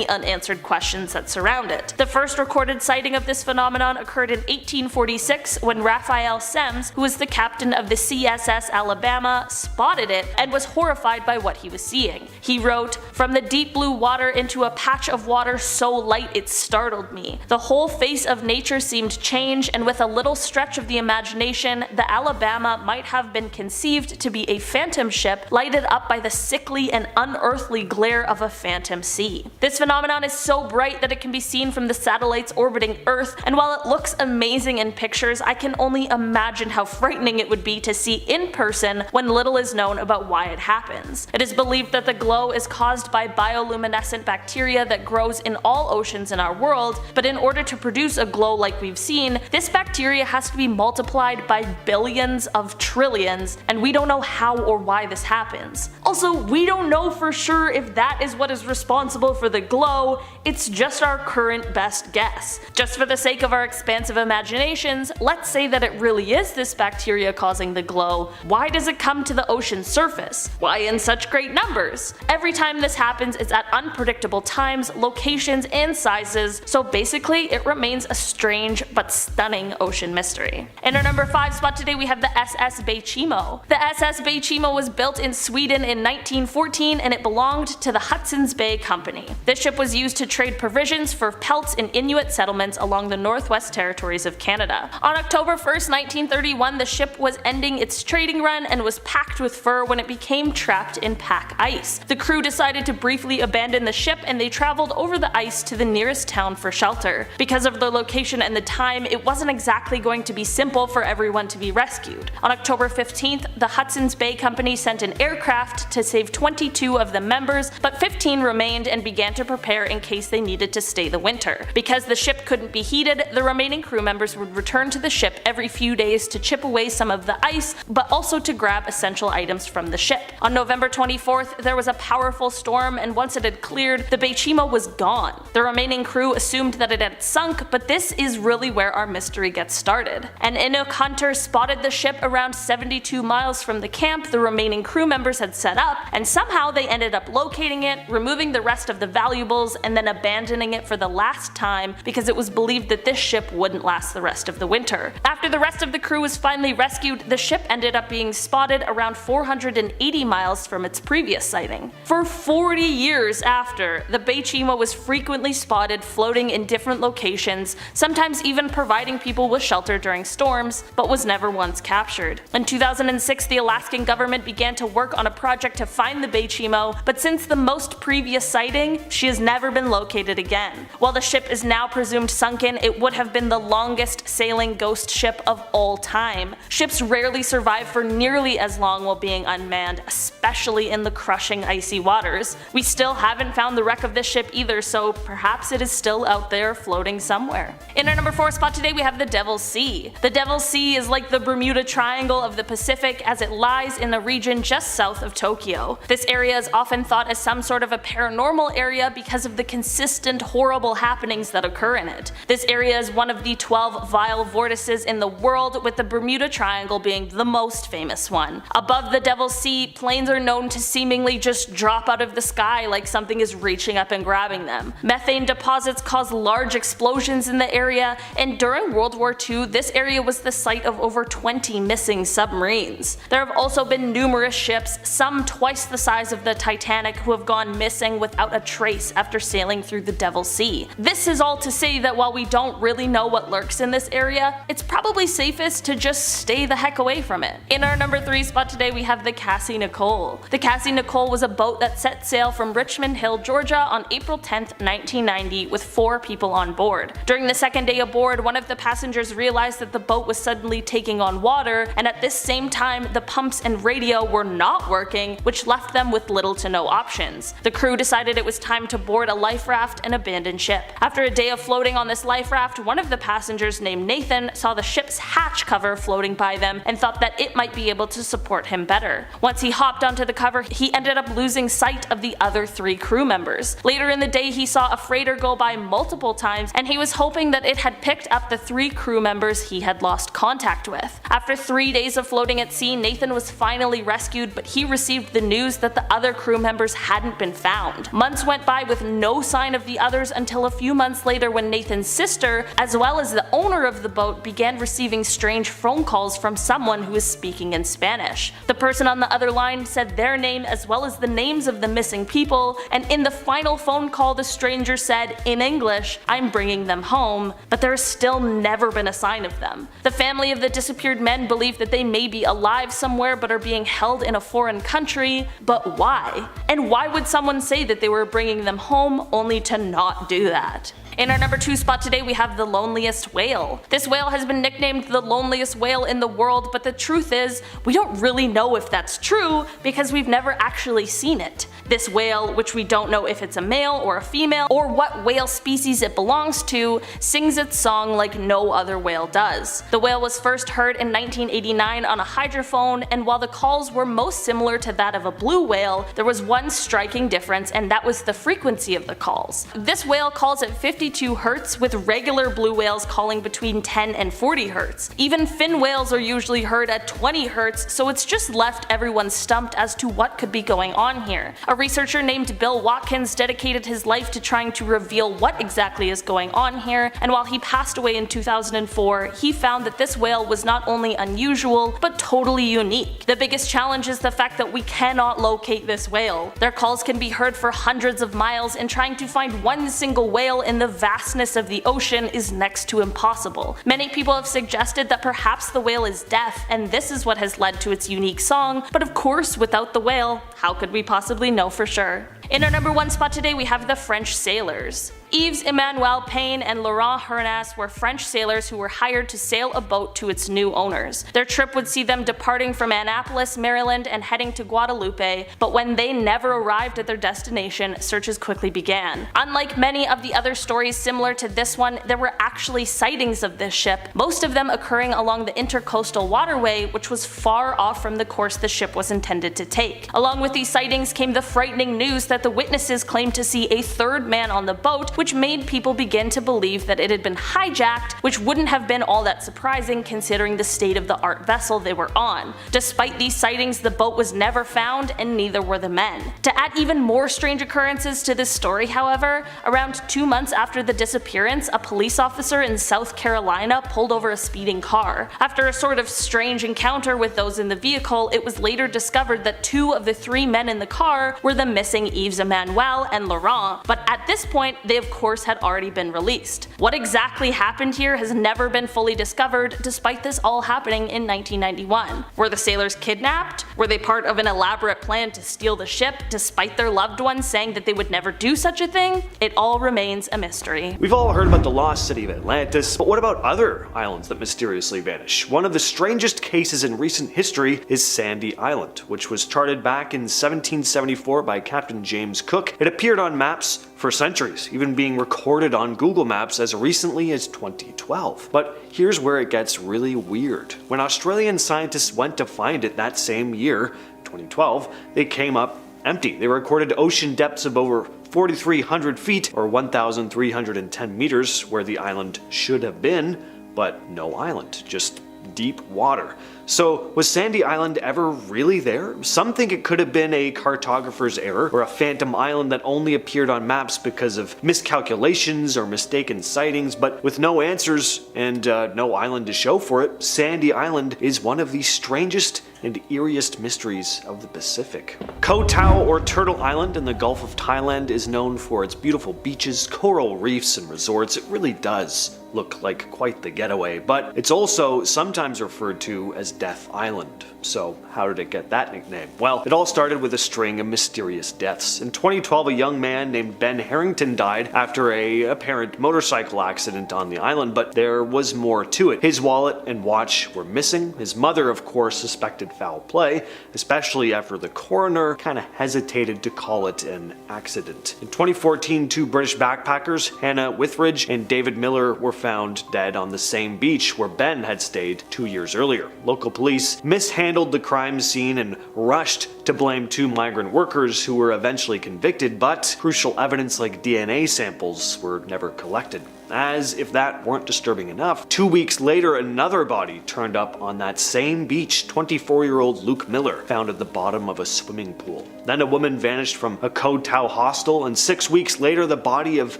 unanswered questions that surround it. The first recorded sighting of this phenomenon occurred in 1846 when Raphael Semmes, who was the captain of the CSS Alabama, spotted it and was horrified by what he was seeing. He wrote, "From the deep blue water into a patch of water so light it startled me. The whole face of nature seemed changed, and with a little stretch of the imagination, the Alabama might have been conceived to be a phantom ship lighted up by the sickly and unearthly glare of a phantom sea." This phenomenon is so bright that it can be seen from the satellites orbiting Earth, and while it looks amazing in pictures, I can only imagine how frightening it would be to see in person when little is known about why it happens. It is believed that the glow is caused by bioluminescent bacteria that grows in all oceans in our world, but in order to produce a glow like we've seen, this bacteria has to be multiplied by billions of trillions, and we don't know how or why this happens. Also, we don't know for sure if that is what is responsible for the glow, it's just our current best guess. Just for the sake of our expansive imaginations, let's say that it really is this bacteria causing the glow. Why does it come to the ocean surface? Why in such great numbers? Every time this happens, it's at unpredictable times, locations, and sizes, so basically it remains a strange but stunning ocean mystery. In our number 5 spot today we have the SS Beichimo. The SS Beichimo was built in Sweden in 1914 and it belonged to the Hudson's Bay Company. This ship was used to trade provisions for pelts in Inuit settlements along the Northwest Territories of Canada. On October 1st, 1931, the ship was ending its trading run and was packed with fur when it became trapped in pack ice. The crew decided to briefly abandon the ship and they traveled over the ice to the nearest town for shelter. Because of the location and the time, it wasn't exactly going to be simple for everyone to be rescued. On October 15th, the Hudson's Bay Company sent an aircraft to save 22 of the members, but 15 remained and began to prepare in case they needed to stay the winter. Because the ship couldn't be heated, the remaining crew members would return to the ship every few days to chip away some of the ice, but also to grab essential items from the ship. On November 24th, there was a powerful storm, and once it had cleared, the Beichimo was gone. The remaining crew assumed that it had sunk, but this is really where our mystery gets started. An Inuk hunter spotted the ship around 72 miles from the camp the remaining crew members had set up, and somehow they ended up locating it, removing the rest of the valuables, and then abandoning it for the last time because it was believed that this ship wouldn't last the rest of the winter. After the rest of the crew was finally rescued, the ship ended up being spotted around 480 miles from its previous sighting. For 40 years after, the Beichimo was frequently spotted floating in different locations, sometimes even providing people with shelter during storms, but was never once captured. In 2006, the Alaskan government began to work on a project to find the Beichimo, but since the most previous sighting, she has never been located again. While the ship is now presumed sunken, it would have been the longest sailing ghost ship of all time. Ships rarely survive for nearly as long while being unmanned, especially in the crushing icy waters. We still haven't found the wreck of this ship either, so perhaps it is still out there floating somewhere. In our number 4 spot today we have the Devil's Sea. The Devil's Sea is like the Bermuda Triangle of the Pacific as it lies in the region just south of Tokyo. This area is often thought as some sort of a paranormal area because of the consistent horrible happenings that occur in it. This area is one of the 12 vile vortices in the world, with the Bermuda Triangle being the most famous one. Above the Devil's Sea, planes are known to seemingly just drop out of the sky like something is reaching up and grabbing them. Methane deposits cause large explosions in the area, and during World War II, this area was the site of over 20 missing submarines. There have also been numerous ships, some twice the size of the Titanic, who have gone missing without a trace after sailing through the Devil's Sea. This is all to say that while we don't really know what lurks in this area, it's probably safest to just stay the heck away from it. In our number 3 spot today, we have the Cassie Nicole. The Cassie Nicole was a boat that set sail from Richmond Hill, Georgia on April 10th, 1990 with 4 people on board. During the second day aboard, one of the passengers realized that the boat was suddenly taking on water, and at this same time the pumps and radio were not working, which left them with little to no options. The crew decided it was time to board a life raft and abandon ship. After a day of floating on this life raft, one of the passengers named Nathan saw the ship's hatch cover floating by them and thought that it might be able to support him better. Once he hopped onto the cover, he ended up losing sight of the other 3 crew members. Later in the day, he saw a freighter go by multiple times, and he was hoping that it had picked up the 3 crew members he had lost contact with. After 3 days of floating at sea, Nathan was finally rescued, but he received the news that the other crew members hadn't been found. Months went by with no sign of the others until a few months later, when Nathan's sister, as well as the owner of the boat, began receiving strange phone calls from someone who was speaking in Spanish. The person on the other line said their name as well as the names of the missing people, and in the final phone call the stranger said, in English, "I'm bringing them home," but there has still never been a sign of them. The family of the disappeared men believe that they may be alive somewhere but are being held in a foreign country, but why? And why would someone say that they were bringing them home only to not do that? In our number 2 spot today, we have the loneliest whale. This whale has been nicknamed the loneliest whale in the world, but the truth is, we don't really know if that's true because we've never actually seen it. This whale, which we don't know if it's a male or a female, or what whale species it belongs to, sings its song like no other whale does. The whale was first heard in 1989 on a hydrophone, and while the calls were most similar to that of a blue whale, there was one striking difference, and that was the frequency of the calls. This whale calls at 52 Hz, with regular blue whales calling between 10 and 40 Hz. Even fin whales are usually heard at 20 Hz, so it's just left everyone stumped as to what could be going on here. A researcher named Bill Watkins dedicated his life to trying to reveal what exactly is going on here, and while he passed away in 2004, he found that this whale was not only unusual, but totally unique. The biggest challenge is the fact that we cannot locate this whale. Their calls can be heard for hundreds of miles, and trying to find one single whale in the vastness of the ocean is next to impossible. Many people have suggested that perhaps the whale is deaf, and this is what has led to its unique song, but of course without the whale, how could we possibly know for sure? In our number 1 spot today, we have the French sailors. Yves Emmanuel Payne and Laurent Hernas were French sailors who were hired to sail a boat to its new owners. Their trip would see them departing from Annapolis, Maryland and heading to Guadalupe, but when they never arrived at their destination, searches quickly began. Unlike many of the other stories similar to this one, there were actually sightings of this ship, most of them occurring along the intercoastal waterway, which was far off from the course the ship was intended to take. Along with these sightings came the frightening news that the witnesses claimed to see a third man on the boat, which made people begin to believe that it had been hijacked, which wouldn't have been all that surprising considering the state of the art vessel they were on. Despite these sightings, the boat was never found, and neither were the men. To add even more strange occurrences to this story, however, around 2 months after the disappearance, a police officer in South Carolina pulled over a speeding car. After a sort of strange encounter with those in the vehicle, it was later discovered that 2 of the 3 men in the car were the missing Yves Emmanuel and Laurent, but at this point, they of course had already been released. What exactly happened here has never been fully discovered, despite this all happening in 1991. Were the sailors kidnapped? Were they part of an elaborate plan to steal the ship, despite their loved ones saying that they would never do such a thing? It all remains a mystery. We've all heard about the lost city of Atlantis, but what about other islands that mysteriously vanish? One of the strangest cases in recent history is Sandy Island, which was charted back in 1774 by Captain James Cook. It appeared on maps for centuries, even being recorded on Google Maps as recently as 2012. But here's where it gets really weird. When Australian scientists went to find it that same year, 2012, they came up empty. They recorded ocean depths of over 4,300 feet or 1,310 meters where the island should have been, but no island, just deep water. So was Sandy Island ever really there? Some think it could have been a cartographer's error, or a phantom island that only appeared on maps because of miscalculations or mistaken sightings, but with no answers and no island to show for it, Sandy Island is one of the strangest and eeriest mysteries of the Pacific. Koh Tao, or Turtle Island in the Gulf of Thailand, is known for its beautiful beaches, coral reefs, and resorts. It really does look like quite the getaway, but it's also sometimes referred to as Death Island. So how did it get that nickname? Well, it all started with a string of mysterious deaths. In 2012, a young man named Ben Harrington died after an apparent motorcycle accident on the island, but there was more to it. His wallet and watch were missing. His mother, of course, suspected foul play, especially after the coroner kind of hesitated to call it an accident. In 2014, two British backpackers, Hannah Withridge and David Miller, were found dead on the same beach where Ben had stayed 2 years earlier. Local police mishandled the crime scene and rushed to blame two migrant workers who were eventually convicted, but crucial evidence like DNA samples were never collected. As if that weren't disturbing enough, 2 weeks later another body turned up on that same beach, 24-year-old Luke Miller, found at the bottom of a swimming pool. Then a woman vanished from a Koh Tao hostel, and 6 weeks later the body of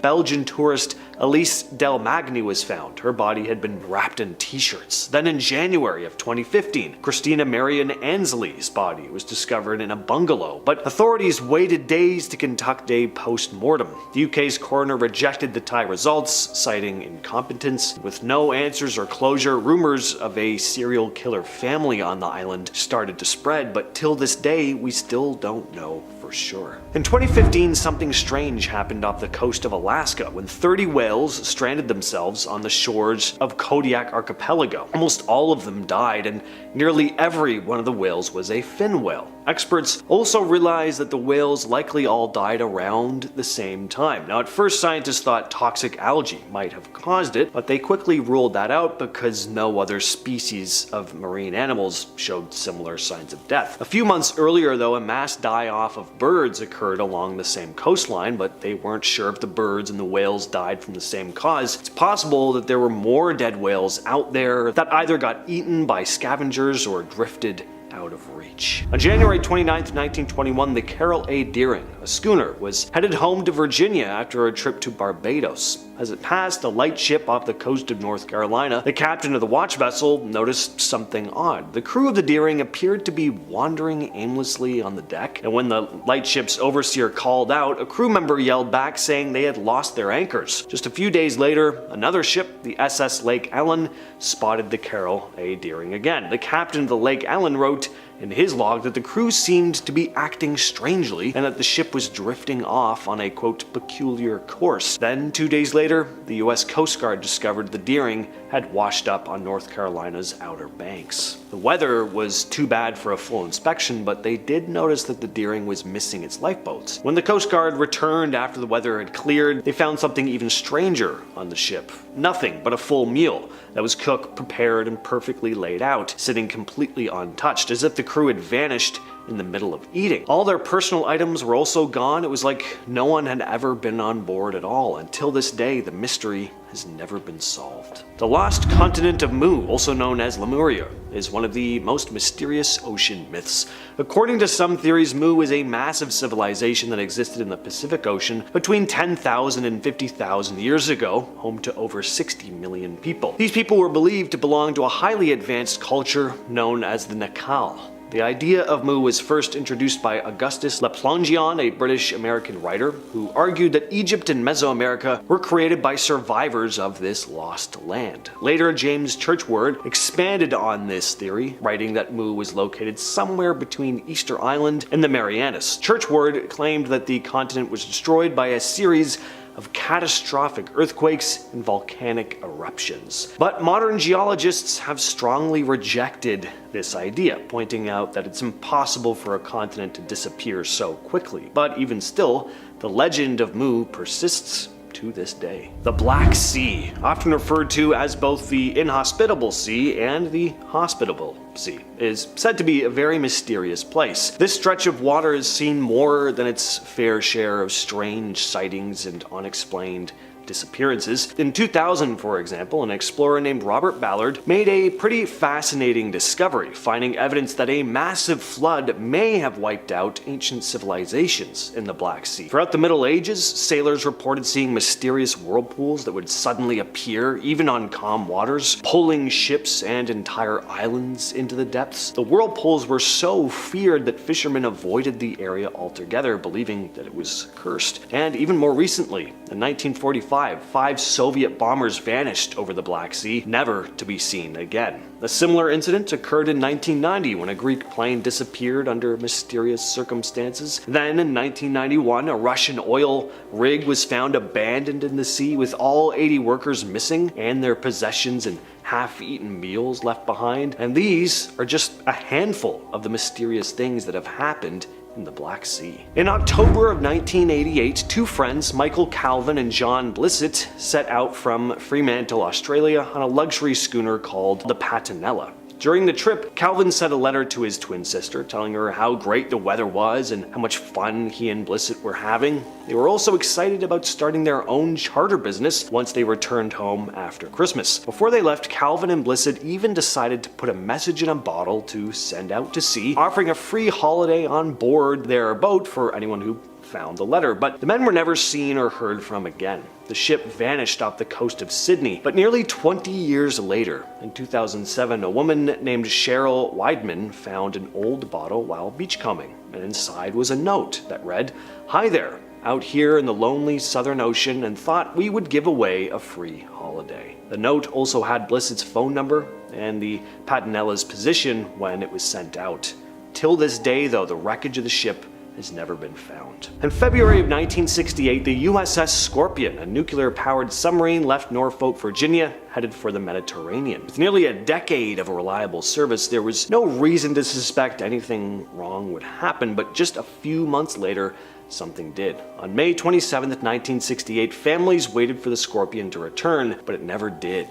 Belgian tourist Elise Del Magni was found. Her body had been wrapped in t-shirts. Then in January of 2015, Christina Marion Ansley's body was discovered in a bungalow, but authorities waited days to conduct a post-mortem. The UK's coroner rejected the Thai results, citing incompetence. With no answers or closure, rumors of a serial killer family on the island started to spread, but till this day, we still don't know for sure. In 2015, something strange happened off the coast of Alaska when 30 whales stranded themselves on the shores of Kodiak Archipelago. Almost all of them died, and nearly every one of the whales was a fin whale. Experts also realized that the whales likely all died around the same time. Now, at first, scientists thought toxic algae might have caused it, but they quickly ruled that out because no other species of marine animals showed similar signs of death. A few months earlier, though, a mass die-off of birds occurred along the same coastline, but they weren't sure if the birds and the whales died from the same cause. It's possible that there were more dead whales out there that either got eaten by scavengers or drifted out of reach. On January 29, 1921, the Carroll A. Deering, a schooner, was headed home to Virginia after a trip to Barbados. As it passed a light ship off the coast of North Carolina, the captain of the watch vessel noticed something odd. The crew of the Deering appeared to be wandering aimlessly on the deck, and when the lightship's overseer called out, a crew member yelled back saying they had lost their anchors. Just a few days later, another ship, the SS Lake Ellen, spotted the Carroll A. Deering again. The captain of the Lake Ellen wrote in his log that the crew seemed to be acting strangely and that the ship was drifting off on a, quote, peculiar course. Then, 2 days later, the US Coast Guard discovered the Deering had washed up on North Carolina's Outer Banks. The weather was too bad for a full inspection, but they did notice that the Deering was missing its lifeboats. When the Coast Guard returned after the weather had cleared, they found something even stranger on the ship. Nothing but a full meal that was cooked, prepared, and perfectly laid out, sitting completely untouched, as if the crew had vanished in the middle of eating. All their personal items were also gone. It was like no one had ever been on board at all. Until this day, the mystery has never been solved. The lost continent of Mu, also known as Lemuria, is one of the most mysterious ocean myths. According to some theories, Mu is a massive civilization that existed in the Pacific Ocean between 10,000 and 50,000 years ago, home to over 60 million people. These people were believed to belong to a highly advanced culture known as the Nakal. The idea of Mu was first introduced by Augustus Laplangian, a British-American writer, who argued that Egypt and Mesoamerica were created by survivors of this lost land. Later, James Churchward expanded on this theory, writing that Mu was located somewhere between Easter Island and the Marianas. Churchward claimed that the continent was destroyed by a series of catastrophic earthquakes and volcanic eruptions. But modern geologists have strongly rejected this idea, pointing out that it's impossible for a continent to disappear so quickly. But even still, the legend of Mu persists to this day. The Black Sea, often referred to as both the inhospitable sea and the hospitable sea, is said to be a very mysterious place. This stretch of water has seen more than its fair share of strange sightings and unexplained disappearances. In 2000, for example, an explorer named Robert Ballard made a pretty fascinating discovery, finding evidence that a massive flood may have wiped out ancient civilizations in the Black Sea. Throughout the Middle Ages, sailors reported seeing mysterious whirlpools that would suddenly appear, even on calm waters, pulling ships and entire islands into the depths. The whirlpools were so feared that fishermen avoided the area altogether, believing that it was cursed. And even more recently, in 1945, 5 Soviet bombers vanished over the Black Sea, never to be seen again. A similar incident occurred in 1990 when a Greek plane disappeared under mysterious circumstances. Then in 1991, a Russian oil rig was found abandoned in the sea with all 80 workers missing and their possessions and half-eaten meals left behind. And these are just a handful of the mysterious things that have happened in the Black Sea. In October of 1988, 2 friends, Michael Calvin and John Blissett, set out from Fremantle, Australia on a luxury schooner called the Patinella. During the trip, Calvin sent a letter to his twin sister, telling her how great the weather was and how much fun he and Blissett were having. They were also excited about starting their own charter business once they returned home after Christmas. Before they left, Calvin and Blissett even decided to put a message in a bottle to send out to sea, offering a free holiday on board their boat for anyone who found the letter. But the men were never seen or heard from again. The ship vanished off the coast of Sydney, but nearly 20 years later, in 2007, a woman named Cheryl Weidman found an old bottle while beachcombing, and inside was a note that read, "Hi there, out here in the lonely Southern Ocean, and thought we would give away a free holiday." The note also had Blissett's phone number and the Patinella's position when it was sent out. Till this day, though, the wreckage of the ship has never been found. In February of 1968, the USS Scorpion, a nuclear-powered submarine, left Norfolk, Virginia, headed for the Mediterranean. With nearly a decade of reliable service, there was no reason to suspect anything wrong would happen, but just a few months later, something did. On May 27, 1968, families waited for the Scorpion to return, but it never did.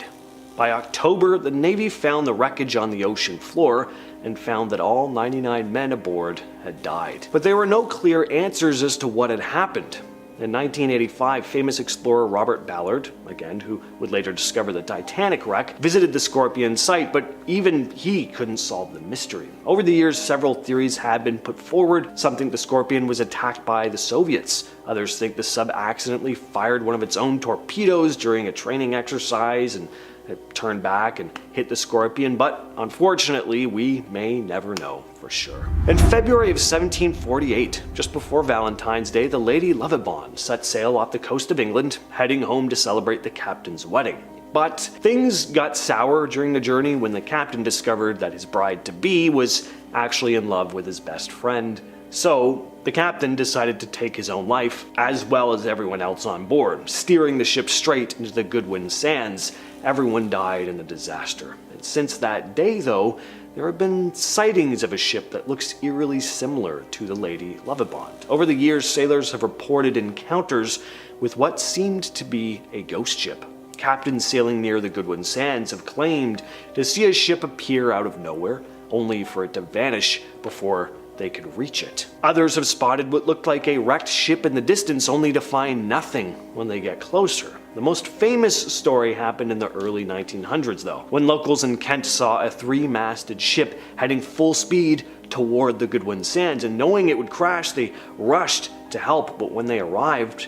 By October, the Navy found the wreckage on the ocean floor and found that all 99 men aboard had died. But there were no clear answers as to what had happened. In 1985, famous explorer Robert Ballard, again who would later discover the Titanic wreck, visited the Scorpion site, but even he couldn't solve the mystery. Over the years, several theories had been put forward. Some think the Scorpion was attacked by the Soviets. Others think the sub accidentally fired one of its own torpedoes during a training exercise and it turned back and hit the Scorpion, but unfortunately, we may never know for sure. In February of 1748, just before Valentine's Day, the Lady Lovibond set sail off the coast of England, heading home to celebrate the captain's wedding. But things got sour during the journey when the captain discovered that his bride-to-be was actually in love with his best friend. So the captain decided to take his own life, as well as everyone else on board, steering the ship straight into the Goodwin Sands. Everyone died in the disaster. And since that day, though, there have been sightings of a ship that looks eerily similar to the Lady Lovibond. Over the years, sailors have reported encounters with what seemed to be a ghost ship. Captains sailing near the Goodwin Sands have claimed to see a ship appear out of nowhere, only for it to vanish before they could reach it. Others have spotted what looked like a wrecked ship in the distance, only to find nothing when they get closer. The most famous story happened in the early 1900s, though, when locals in Kent saw a 3-masted ship heading full speed toward the Goodwin Sands, and knowing it would crash, they rushed to help, but when they arrived,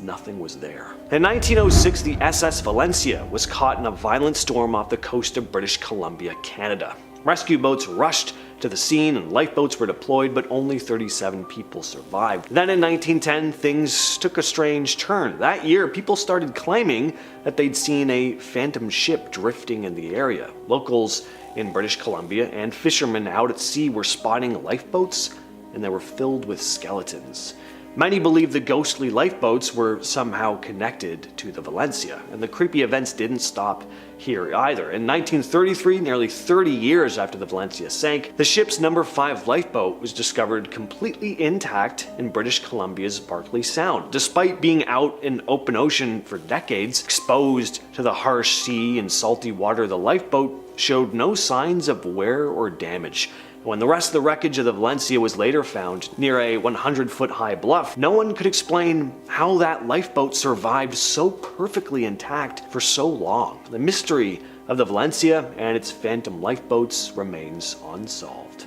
nothing was there. In 1906, the SS Valencia was caught in a violent storm off the coast of British Columbia, Canada. Rescue boats rushed to the scene and lifeboats were deployed, but only 37 people survived. Then in 1910, things took a strange turn. That year, people started claiming that they'd seen a phantom ship drifting in the area. Locals in British Columbia and fishermen out at sea were spotting lifeboats, and they were filled with skeletons. Many believe the ghostly lifeboats were somehow connected to the Valencia, and the creepy events didn't stop here either. In 1933, nearly 30 years after the Valencia sank, the ship's number 5 lifeboat was discovered completely intact in British Columbia's Barkley Sound. Despite being out in open ocean for decades, exposed to the harsh sea and salty water, the lifeboat showed no signs of wear or damage. When the rest of the wreckage of the Valencia was later found near a 100-foot-high bluff, no one could explain how that lifeboat survived so perfectly intact for so long. The mystery of the Valencia and its phantom lifeboats remains unsolved.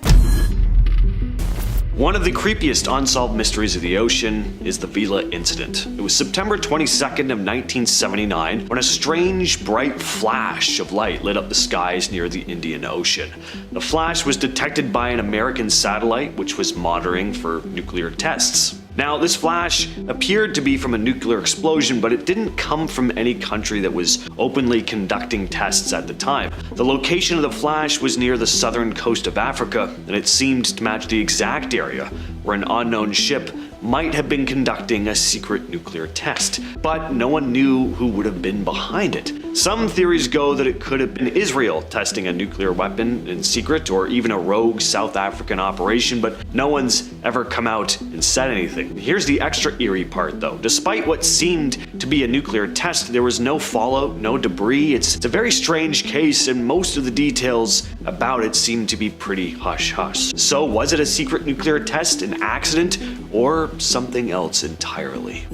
One of the creepiest unsolved mysteries of the ocean is the Vela Incident. It was September 22nd of 1979 when a strange, bright flash of light lit up the skies near the Indian Ocean. The flash was detected by an American satellite which was monitoring for nuclear tests. Now, this flash appeared to be from a nuclear explosion, but it didn't come from any country that was openly conducting tests at the time. The location of the flash was near the southern coast of Africa, and it seemed to match the exact area where an unknown ship might have been conducting a secret nuclear test, but no one knew who would have been behind it. Some theories go that it could have been Israel testing a nuclear weapon in secret, or even a rogue South African operation, but no one's ever come out and said anything. Here's the extra eerie part though. Despite what seemed to be a nuclear test, there was no fallout, no debris. It's a very strange case, and most of the details about it seem to be pretty hush-hush. So was it a secret nuclear test, an accident, or something else entirely?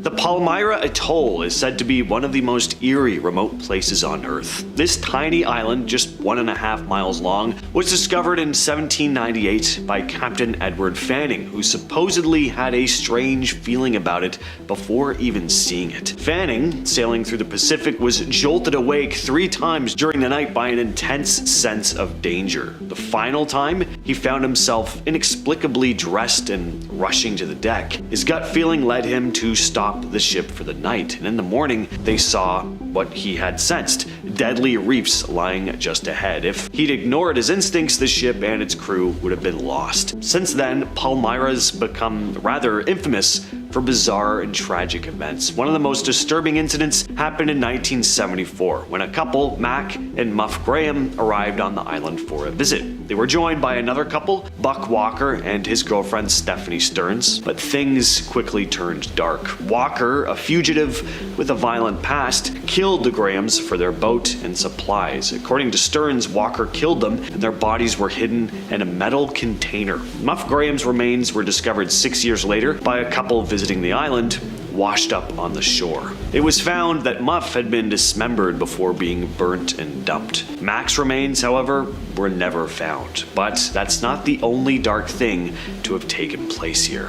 The Palmyra Atoll is said to be one of the most eerie remote places on Earth. This tiny island, just 1.5 miles long, was discovered in 1798 by Captain Edward Fanning, who supposedly had a strange feeling about it before even seeing it. Fanning, sailing through the Pacific, was jolted awake 3 times during the night by an intense sense of danger. The final time, he found himself inexplicably dressed and rushing to the deck. His gut feeling led him to stop the ship for the night, and in the morning they saw what he had sensed: deadly reefs lying just ahead. If he'd ignored his instincts, the ship and its crew would have been lost. Since then, Palmyra's become rather infamous for bizarre and tragic events. One of the most disturbing incidents happened in 1974 when a couple, Mac and Muff Graham, arrived on the island for a visit. They were joined by another couple, Buck Walker and his girlfriend Stephanie Stearns, but things quickly turned dark. Walker, a fugitive with a violent past, killed the Grahams for their boat and supplies. According to Stearns, Walker killed them and their bodies were hidden in a metal container. Muff Graham's remains were discovered 6 years later by a couple visiting the island, washed up on the shore. It was found that Muff had been dismembered before being burnt and dumped. Mac's remains, however, were never found. But that's not the only dark thing to have taken place here.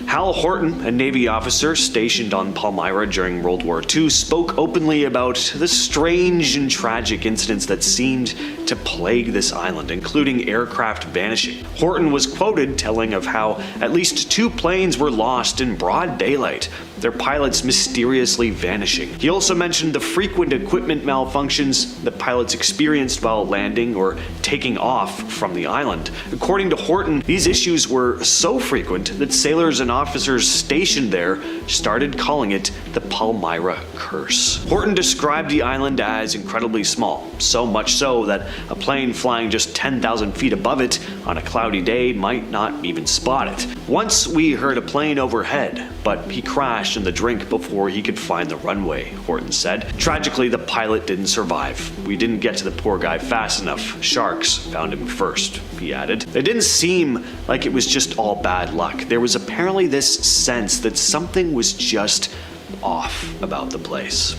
Hal Horton, a Navy officer stationed on Palmyra during World War II, spoke openly about the strange and tragic incidents that seemed to plague this island, including aircraft vanishing. Horton was quoted telling of how at least 2 planes were lost in broad daylight, their pilots mysteriously vanishing. He also mentioned the frequent equipment malfunctions that pilots experienced while landing or taking off from the island. According to Horton, these issues were so frequent that sailors and officers stationed there started calling it the Palmyra Curse. Horton described the island as incredibly small, so much so that a plane flying just 10,000 feet above it on a cloudy day might not even spot it. Once we heard a plane overhead, but he crashed in the drink before he could find the runway, Horton said. Tragically, the pilot didn't survive. We didn't get to the poor guy fast enough. Sharks found him first, he added. It didn't seem like it was just all bad luck. There was apparently this sense that something was just off about the place.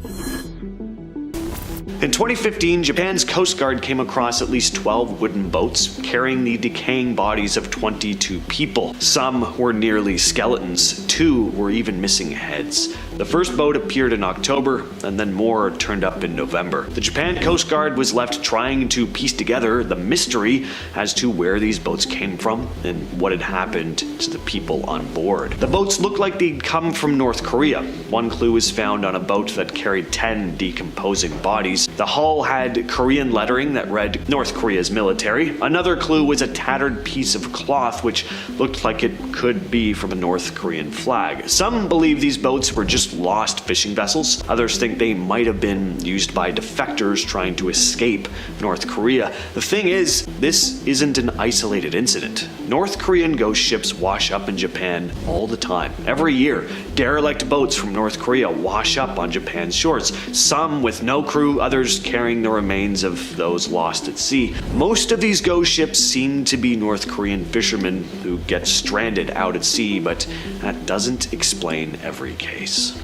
In 2015, Japan's Coast Guard came across at least 12 wooden boats carrying the decaying bodies of 22 people. Some were nearly skeletons, 2 were even missing heads. The first boat appeared in October, and then more turned up in November. The Japan Coast Guard was left trying to piece together the mystery as to where these boats came from and what had happened to the people on board. The boats looked like they'd come from North Korea. One clue was found on a boat that carried 10 decomposing bodies. The hull had Korean lettering that read North Korea's military. Another clue was a tattered piece of cloth which looked like it could be from a North Korean flag. Some believe these boats were just lost fishing vessels. Others think they might have been used by defectors trying to escape North Korea. The thing is, this isn't an isolated incident. North Korean ghost ships wash up in Japan all the time. Every year, derelict boats from North Korea wash up on Japan's shores. Some with no crew, others others carrying the remains of those lost at sea. Most of these ghost ships seem to be North Korean fishermen who get stranded out at sea, but that doesn't explain every case.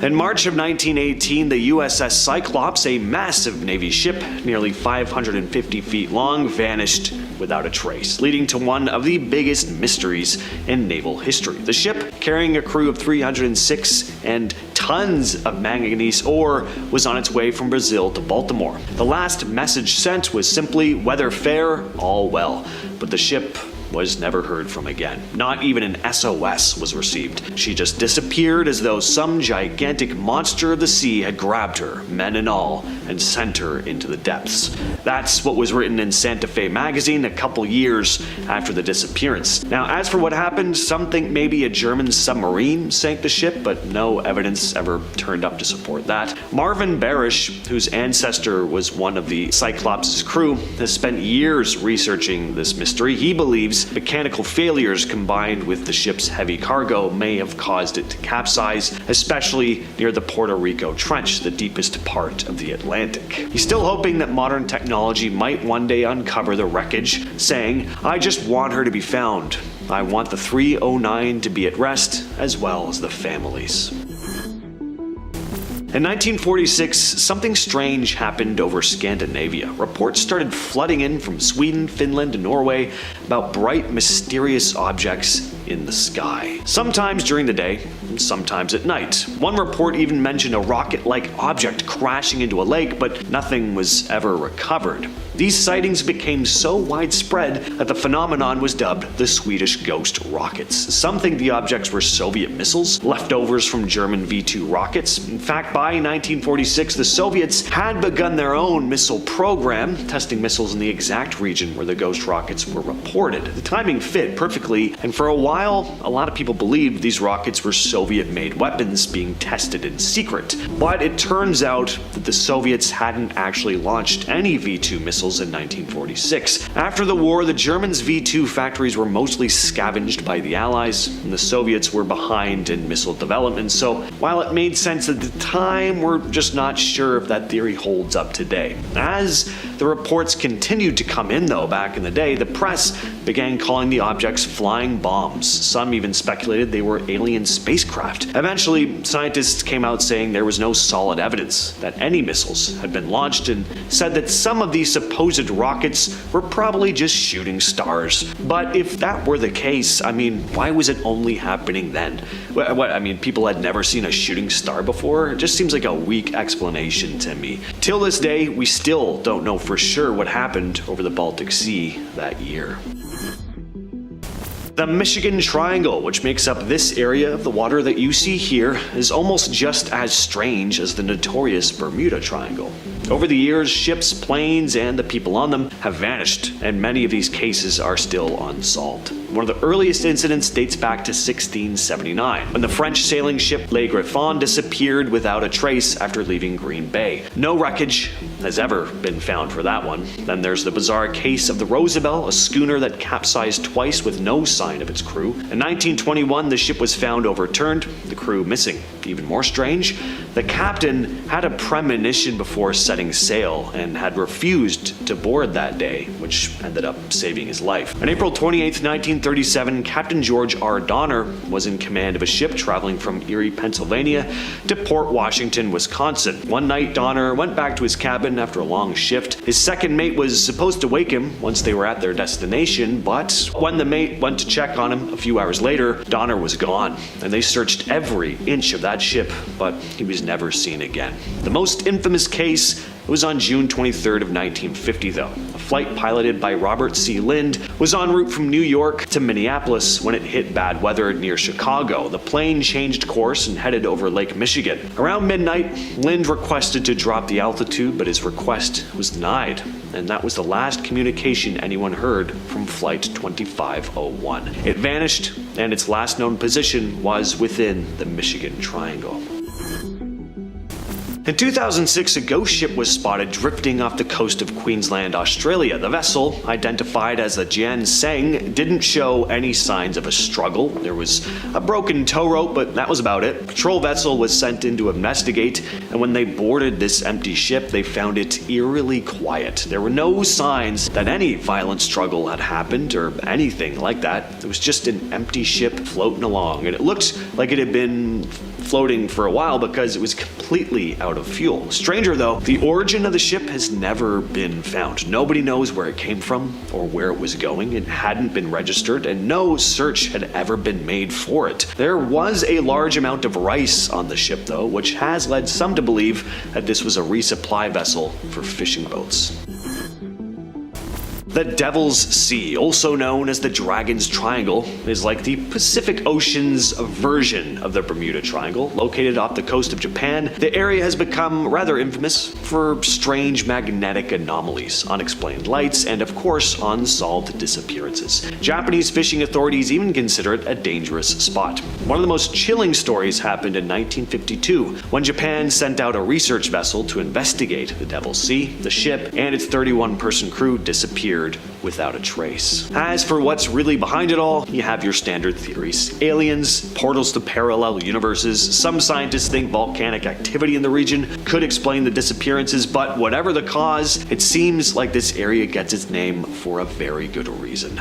In March of 1918, the USS Cyclops, a massive Navy ship nearly 550 feet long, vanished without a trace, leading to one of the biggest mysteries in naval history. The ship, carrying a crew of 306 and tons of manganese ore, was on its way from Brazil to Baltimore. The last message sent was simply, "Weather fair, all well," but the ship was never heard from again. Not even an SOS was received. She just disappeared as though some gigantic monster of the sea had grabbed her, men and all, and sent her into the depths. That's what was written in Santa Fe magazine a couple years after the disappearance. Now, as for what happened, some think maybe a German submarine sank the ship, but no evidence ever turned up to support that. Marvin Barish, whose ancestor was one of the Cyclops' crew, has spent years researching this mystery. He believes mechanical failures combined with the ship's heavy cargo may have caused it to capsize, especially near the Puerto Rico Trench, the deepest part of the Atlantic. He's still hoping that modern technology might one day uncover the wreckage, saying, "I just want her to be found. I want the 309 to be at rest, as well as the families." In 1946, something strange happened over Scandinavia. Reports started flooding in from Sweden, Finland, and Norway about bright, mysterious objects in the sky. Sometimes during the day, and sometimes at night. One report even mentioned a rocket-like object crashing into a lake, but nothing was ever recovered. These sightings became so widespread that the phenomenon was dubbed the Swedish ghost rockets. Some think the objects were Soviet missiles, leftovers from German V-2 rockets. In fact, by 1946, the Soviets had begun their own missile program, testing missiles in the exact region where the ghost rockets were reported. The timing fit perfectly, and for a while, a lot of people believed these rockets were Soviet-made weapons being tested in secret. But it turns out that the Soviets hadn't actually launched any V-2 missiles in 1946. After the war, the Germans' V-2 factories were mostly scavenged by the Allies, and the Soviets were behind in missile development, so while it made sense at the time, we're just not sure if that theory holds up today. As the reports continued to come in, though, back in the day, the press began calling the objects flying bombs. Some even speculated they were alien spacecraft. Eventually, scientists came out saying there was no solid evidence that any missiles had been launched, and said that some of these supposed rockets were probably just shooting stars. But if that were the case, I mean, why was it only happening then? What, I mean, people had never seen a shooting star before? It just seems like a weak explanation to me. Till this day, we still don't know for sure what happened over the Baltic Sea that year. The Michigan Triangle, which makes up this area of the water that you see here, is almost just as strange as the notorious Bermuda Triangle. Over the years, ships, planes, and the people on them have vanished, and many of these cases are still unsolved. One of the earliest incidents dates back to 1679, when the French sailing ship Le Griffon disappeared without a trace after leaving Green Bay. No wreckage has ever been found for that one. Then there's the bizarre case of the Rosabelle, a schooner that capsized twice with no sign of its crew. In 1921, the ship was found overturned, the crew missing. Even more strange, the captain had a premonition before setting sail and had refused to board that day, which ended up saving his life. On April 28, 1937, Captain George R. Donner was in command of a ship traveling from Erie, Pennsylvania to Port Washington, Wisconsin. One night, Donner went back to his cabin after a long shift. His second mate was supposed to wake him once they were at their destination, but when the mate went to check on him a few hours later, Donner was gone, and they searched every inch of that ship, but he was never seen again. The most infamous case was on June 23rd of 1950, though. A flight piloted by Robert C. Lind was en route from New York to Minneapolis when it hit bad weather near Chicago. The plane changed course and headed over Lake Michigan. Around midnight, Lind requested to drop the altitude, but his request was denied, and that was the last communication anyone heard from Flight 2501. It vanished, and its last known position was within the Michigan Triangle. In 2006, a ghost ship was spotted drifting off the coast of Queensland, Australia. The vessel, identified as the Jian Seng, didn't show any signs of a struggle. There was a broken tow rope, but that was about it. A patrol vessel was sent in to investigate, and when they boarded this empty ship, they found it eerily quiet. There were no signs that any violent struggle had happened or anything like that. It was just an empty ship floating along, and it looked like it had been floating for a while because it was completely out of fuel. Stranger though, the origin of the ship has never been found. Nobody knows where it came from or where it was going. It hadn't been registered, and no search had ever been made for it. There was a large amount of rice on the ship though, which has led some to believe that this was a resupply vessel for fishing boats. The Devil's Sea, also known as the Dragon's Triangle, is like the Pacific Ocean's version of the Bermuda Triangle. Located off the coast of Japan, the area has become rather infamous for strange magnetic anomalies, unexplained lights, and of course, unsolved disappearances. Japanese fishing authorities even consider it a dangerous spot. One of the most chilling stories happened in 1952, when Japan sent out a research vessel to investigate the Devil's Sea. The ship and its 31-person crew disappeared without a trace. As for what's really behind it all, you have your standard theories. Aliens, portals to parallel universes. Some scientists think volcanic activity in the region could explain the disappearances, but whatever the cause, it seems like this area gets its name for a very good reason.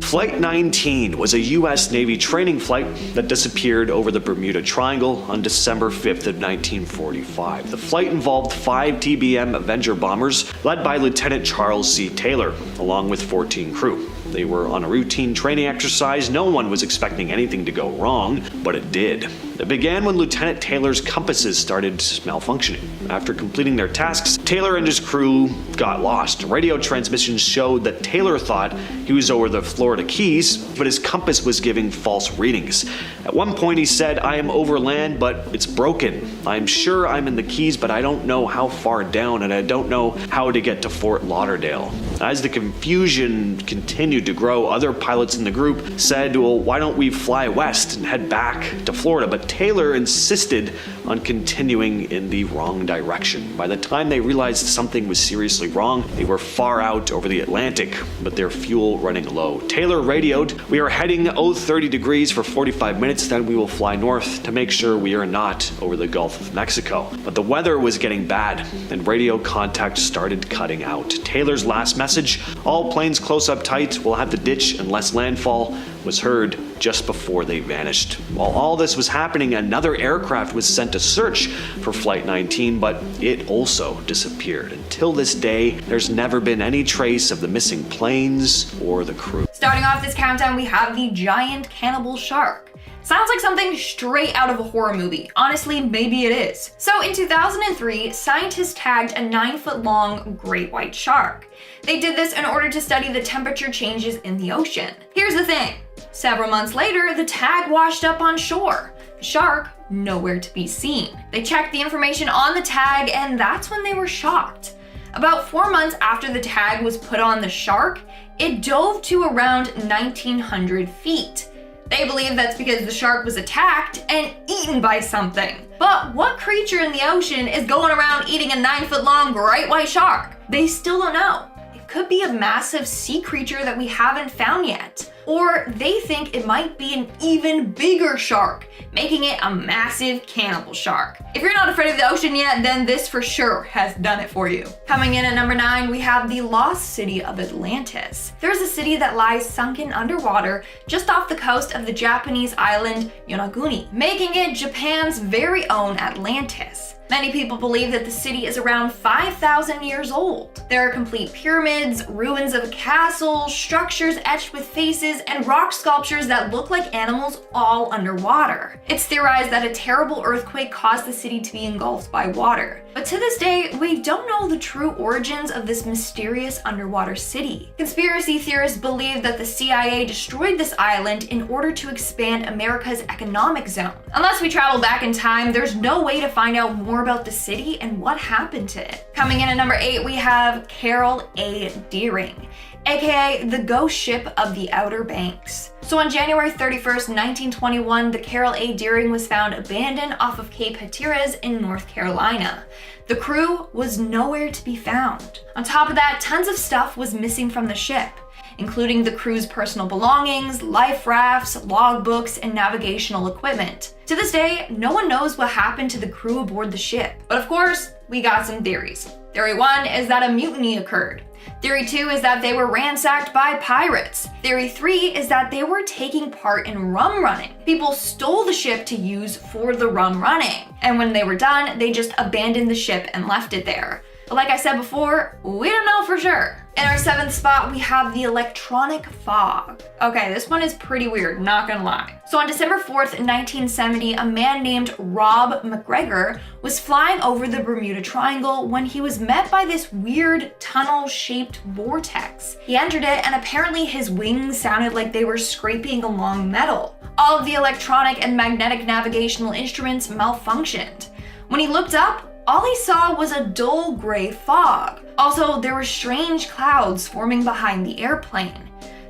Flight 19 was a US Navy training flight that disappeared over the Bermuda Triangle on December 5th of 1945. The flight involved 5 TBM Avenger bombers led by Lieutenant Charles C. Taylor, along with 14 crew. They were on a routine training exercise. No one was expecting anything to go wrong, but it did. It began when Lieutenant Taylor's compasses started malfunctioning. After completing their tasks, Taylor and his crew got lost. Radio transmissions showed that Taylor thought he was over the Florida Keys, but his compass was giving false readings. At one point he said, "I am over land, but it's broken. I'm sure I'm in the Keys, but I don't know how far down, and I don't know how to get to Fort Lauderdale." As the confusion continued to grow, other pilots in the group said, "Well, why don't we fly west and head back to Florida?" But Taylor insisted on continuing in the wrong direction. By the time they realized something was seriously wrong, they were far out over the Atlantic, with their fuel running low. Taylor radioed, "We are heading 030 degrees for 45 minutes, then we will fly north to make sure we are not over the Gulf of Mexico." But the weather was getting bad, and radio contact started cutting out. Taylor's last message, "All planes close up tight, we'll have to ditch unless landfall," was heard just before they vanished. While all this was happening, another aircraft was sent to search for Flight 19, but it also disappeared. Until this day, there's never been any trace of the missing planes or the crew. Starting off this countdown, we have the giant cannibal shark. Sounds like something straight out of a horror movie. Honestly, maybe it is. So in 2003, scientists tagged a 9-foot-long great white shark. They did this in order to study the temperature changes in the ocean. Here's the thing. Several months later, the tag washed up on shore. The shark, nowhere to be seen. They checked the information on the tag, and that's when they were shocked. About 4 months after the tag was put on the shark, it dove to around 1,900 feet. They believe that's because the shark was attacked and eaten by something. But what creature in the ocean is going around eating a 9-foot-long great white shark? They still don't know. It could be a massive sea creature that we haven't found yet. Or they think it might be an even bigger shark, making it a massive cannibal shark. If you're not afraid of the ocean yet, then this for sure has done it for you. Coming in at number 9, we have the lost city of Atlantis. There's a city that lies sunken underwater just off the coast of the Japanese island Yonaguni, making it Japan's very own Atlantis. Many people believe that the city is around 5,000 years old. There are complete pyramids, ruins of a castle, structures etched with faces, and rock sculptures that look like animals all underwater. It's theorized that a terrible earthquake caused the city to be engulfed by water. But to this day, we don't know the true origins of this mysterious underwater city. Conspiracy theorists believe that the CIA destroyed this island in order to expand America's economic zone. Unless we travel back in time, there's no way to find out more more about the city and what happened to it. Coming in at number 8, we have Carol A. Deering, aka the ghost ship of the Outer Banks. So on January 31st, 1921, the Carol A. Deering was found abandoned off of Cape Hatteras in North Carolina. The crew was nowhere to be found. On top of that, tons of stuff was missing from the ship, including the crew's personal belongings, life rafts, logbooks, and navigational equipment. To this day, no one knows what happened to the crew aboard the ship. But of course, we got some theories. Theory 1 is that a mutiny occurred. Theory 2 is that they were ransacked by pirates. Theory 3 is that they were taking part in rum running. People stole the ship to use for the rum running, and when they were done, they just abandoned the ship and left it there. But like I said before, we don't know for sure. In our 7th spot, we have the electronic fog. Okay, this one is pretty weird, not gonna lie. So on December 4th, 1970, a man named Rob McGregor was flying over the Bermuda Triangle when he was met by this weird tunnel-shaped vortex. He entered it, and apparently his wings sounded like they were scraping along metal. All of the electronic and magnetic navigational instruments malfunctioned. When he looked up, all he saw was a dull gray fog. Also, there were strange clouds forming behind the airplane.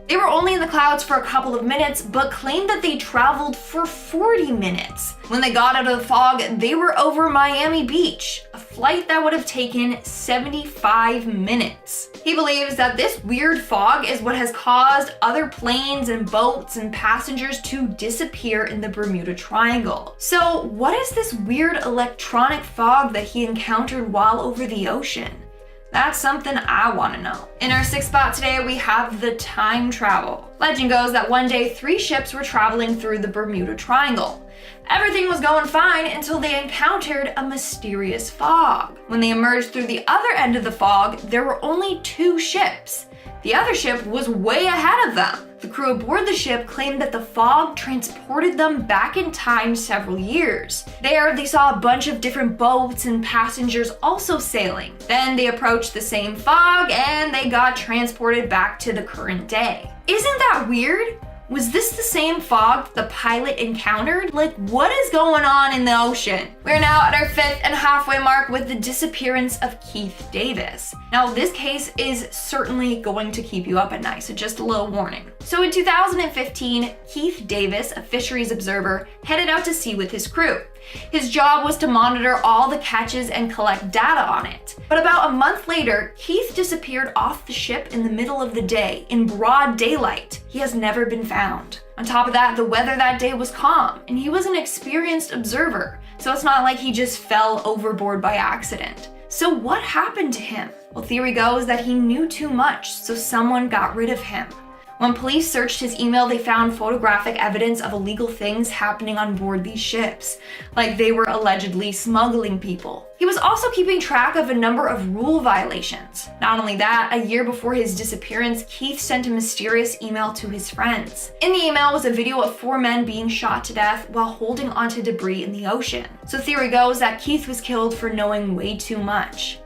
They were only in the clouds for a couple of minutes, but claimed that they traveled for 40 minutes. When they got out of the fog, they were over Miami Beach, a flight that would have taken 75 minutes. He believes that this weird fog is what has caused other planes and boats and passengers to disappear in the Bermuda Triangle. So, what is this weird electronic fog that he encountered while over the ocean? That's something I want to know. In our 6th spot today, we have the time travel. Legend goes that one day 3 ships were traveling through the Bermuda Triangle. Everything was going fine until they encountered a mysterious fog. When they emerged through the other end of the fog, there were only 2 ships. The other ship was way ahead of them. The crew aboard the ship claimed that the fog transported them back in time several years. There, they saw a bunch of different boats and passengers also sailing. Then they approached the same fog and they got transported back to the current day. Isn't that weird? Was this the same fog the pilot encountered? Like, what is going on in the ocean? We're now at our 5th and halfway mark with the disappearance of Keith Davis. Now, this case is certainly going to keep you up at night, so just a little warning. So in 2015, Keith Davis, a fisheries observer, headed out to sea with his crew. His job was to monitor all the catches and collect data on it. But about a month later, Keith disappeared off the ship in the middle of the day in broad daylight. He has never been found. On top of that, the weather that day was calm, and he was an experienced observer, so it's not like he just fell overboard by accident. So what happened to him? Well, theory goes that he knew too much, so someone got rid of him. When police searched his email, they found photographic evidence of illegal things happening on board these ships, like they were allegedly smuggling people. He was also keeping track of a number of rule violations. Not only that, a year before his disappearance, Keith sent a mysterious email to his friends. In the email was a video of 4 men being shot to death while holding onto debris in the ocean. So theory goes that Keith was killed for knowing way too much.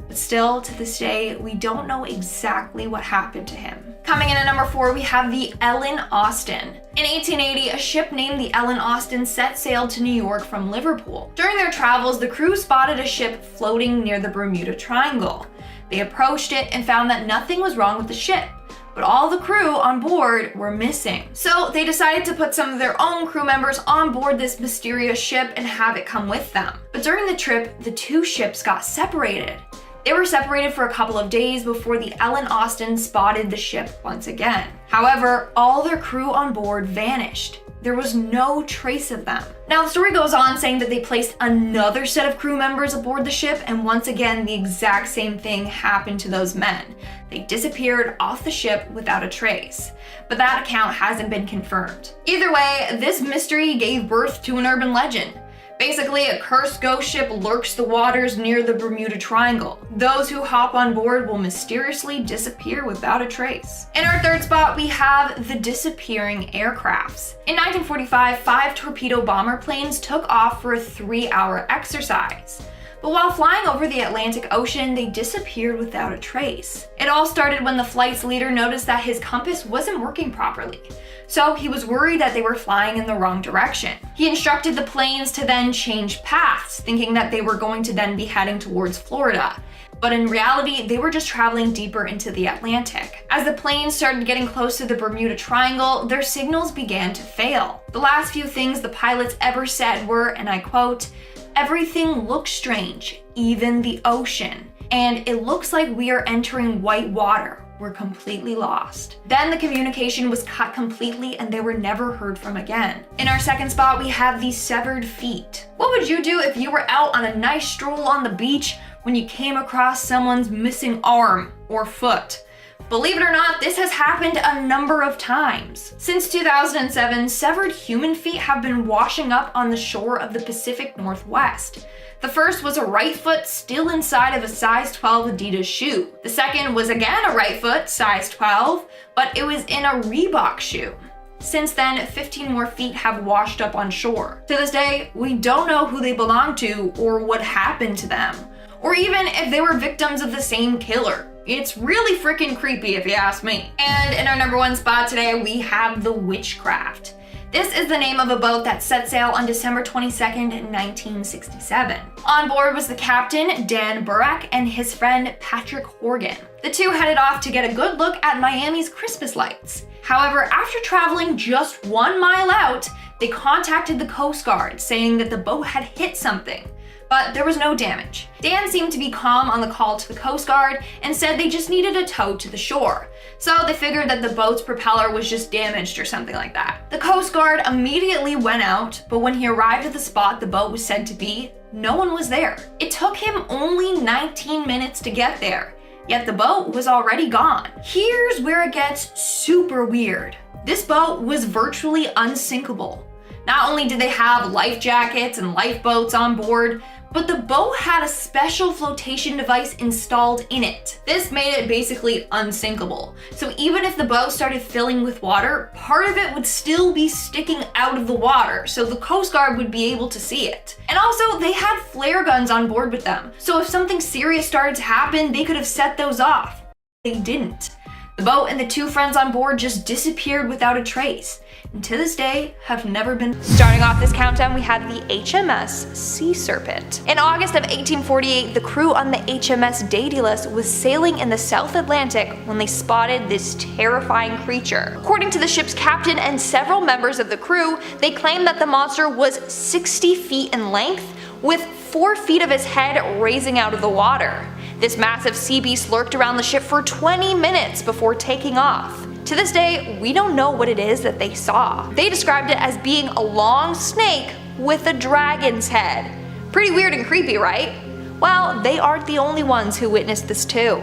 But still, to this day, we don't know exactly what happened to him. Coming in at number 4, we have the Ellen Austin. In 1880, a ship named the Ellen Austin set sail to New York from Liverpool. During their travels, the crew spotted a ship floating near the Bermuda Triangle. They approached it and found that nothing was wrong with the ship, but all the crew on board were missing. So they decided to put some of their own crew members on board this mysterious ship and have it come with them. But during the trip, the 2 ships got separated. They were separated for a couple of days before the Ellen Austin spotted the ship once again. However, all their crew on board vanished. There was no trace of them. Now, the story goes on saying that they placed another set of crew members aboard the ship, and once again, the exact same thing happened to those men. They disappeared off the ship without a trace. But that account hasn't been confirmed. Either way, this mystery gave birth to an urban legend. Basically, a cursed ghost ship lurks the waters near the Bermuda Triangle. Those who hop on board will mysteriously disappear without a trace. In our 3rd spot, we have the disappearing aircrafts. In 1945, 5 torpedo bomber planes took off for a 3-hour exercise. But while flying over the Atlantic Ocean, they disappeared without a trace. It all started when the flight's leader noticed that his compass wasn't working properly. So he was worried that they were flying in the wrong direction. He instructed the planes to then change paths, thinking that they were going to then be heading towards Florida. But in reality, they were just traveling deeper into the Atlantic. As the planes started getting close to the Bermuda Triangle, their signals began to fail. The last few things the pilots ever said were, and I quote, "Everything looks strange, even the ocean. And it looks like we are entering white water. We're completely lost." Then the communication was cut completely and they were never heard from again. In our second spot, we have the severed feet. What would you do if you were out on a nice stroll on the beach when you came across someone's missing arm or foot? Believe it or not, this has happened a number of times. Since 2007, severed human feet have been washing up on the shore of the Pacific Northwest. The first was a right foot still inside of a size 12 Adidas shoe. The second was again a right foot, size 12, but it was in a Reebok shoe. Since then, 15 more feet have washed up on shore. To this day, we don't know who they belong to or what happened to them, or even if they were victims of the same killer. It's really freaking creepy if you ask me. And in our number one spot today, we have the Witchcraft. This is the name of a boat that set sail on December 22nd, 1967. On board was the captain, Dan Burrack, and his friend, Patrick Horgan. The two headed off to get a good look at Miami's Christmas lights. However, after traveling just 1 mile out, they contacted the Coast Guard, saying that the boat had hit something. But there was no damage. Dan seemed to be calm on the call to the Coast Guard and said they just needed a tow to the shore. So they figured that the boat's propeller was just damaged or something like that. The Coast Guard immediately went out, but when he arrived at the spot the boat was said to be, no one was there. It took him only 19 minutes to get there, yet the boat was already gone. Here's where it gets super weird. This boat was virtually unsinkable. Not only did they have life jackets and lifeboats on board, but the boat had a special flotation device installed in it. This made it basically unsinkable. So even if the boat started filling with water, part of it would still be sticking out of the water, so the Coast Guard would be able to see it. And also, they had flare guns on board with them, so if something serious started to happen, they could have set those off. They didn't. The boat and the two friends on board just disappeared without a trace, and to this day have never been. Starting off this countdown, we had the HMS Sea Serpent. In August of 1848, the crew on the HMS Daedalus was sailing in the South Atlantic when they spotted this terrifying creature. According to the ship's captain and several members of the crew, they claimed that the monster was 60 feet in length, with 4 feet of his head raising out of the water. This massive sea beast lurked around the ship for 20 minutes before taking off. To this day, we don't know what it is that they saw. They described it as being a long snake with a dragon's head. Pretty weird and creepy, right? Well, they aren't the only ones who witnessed this too.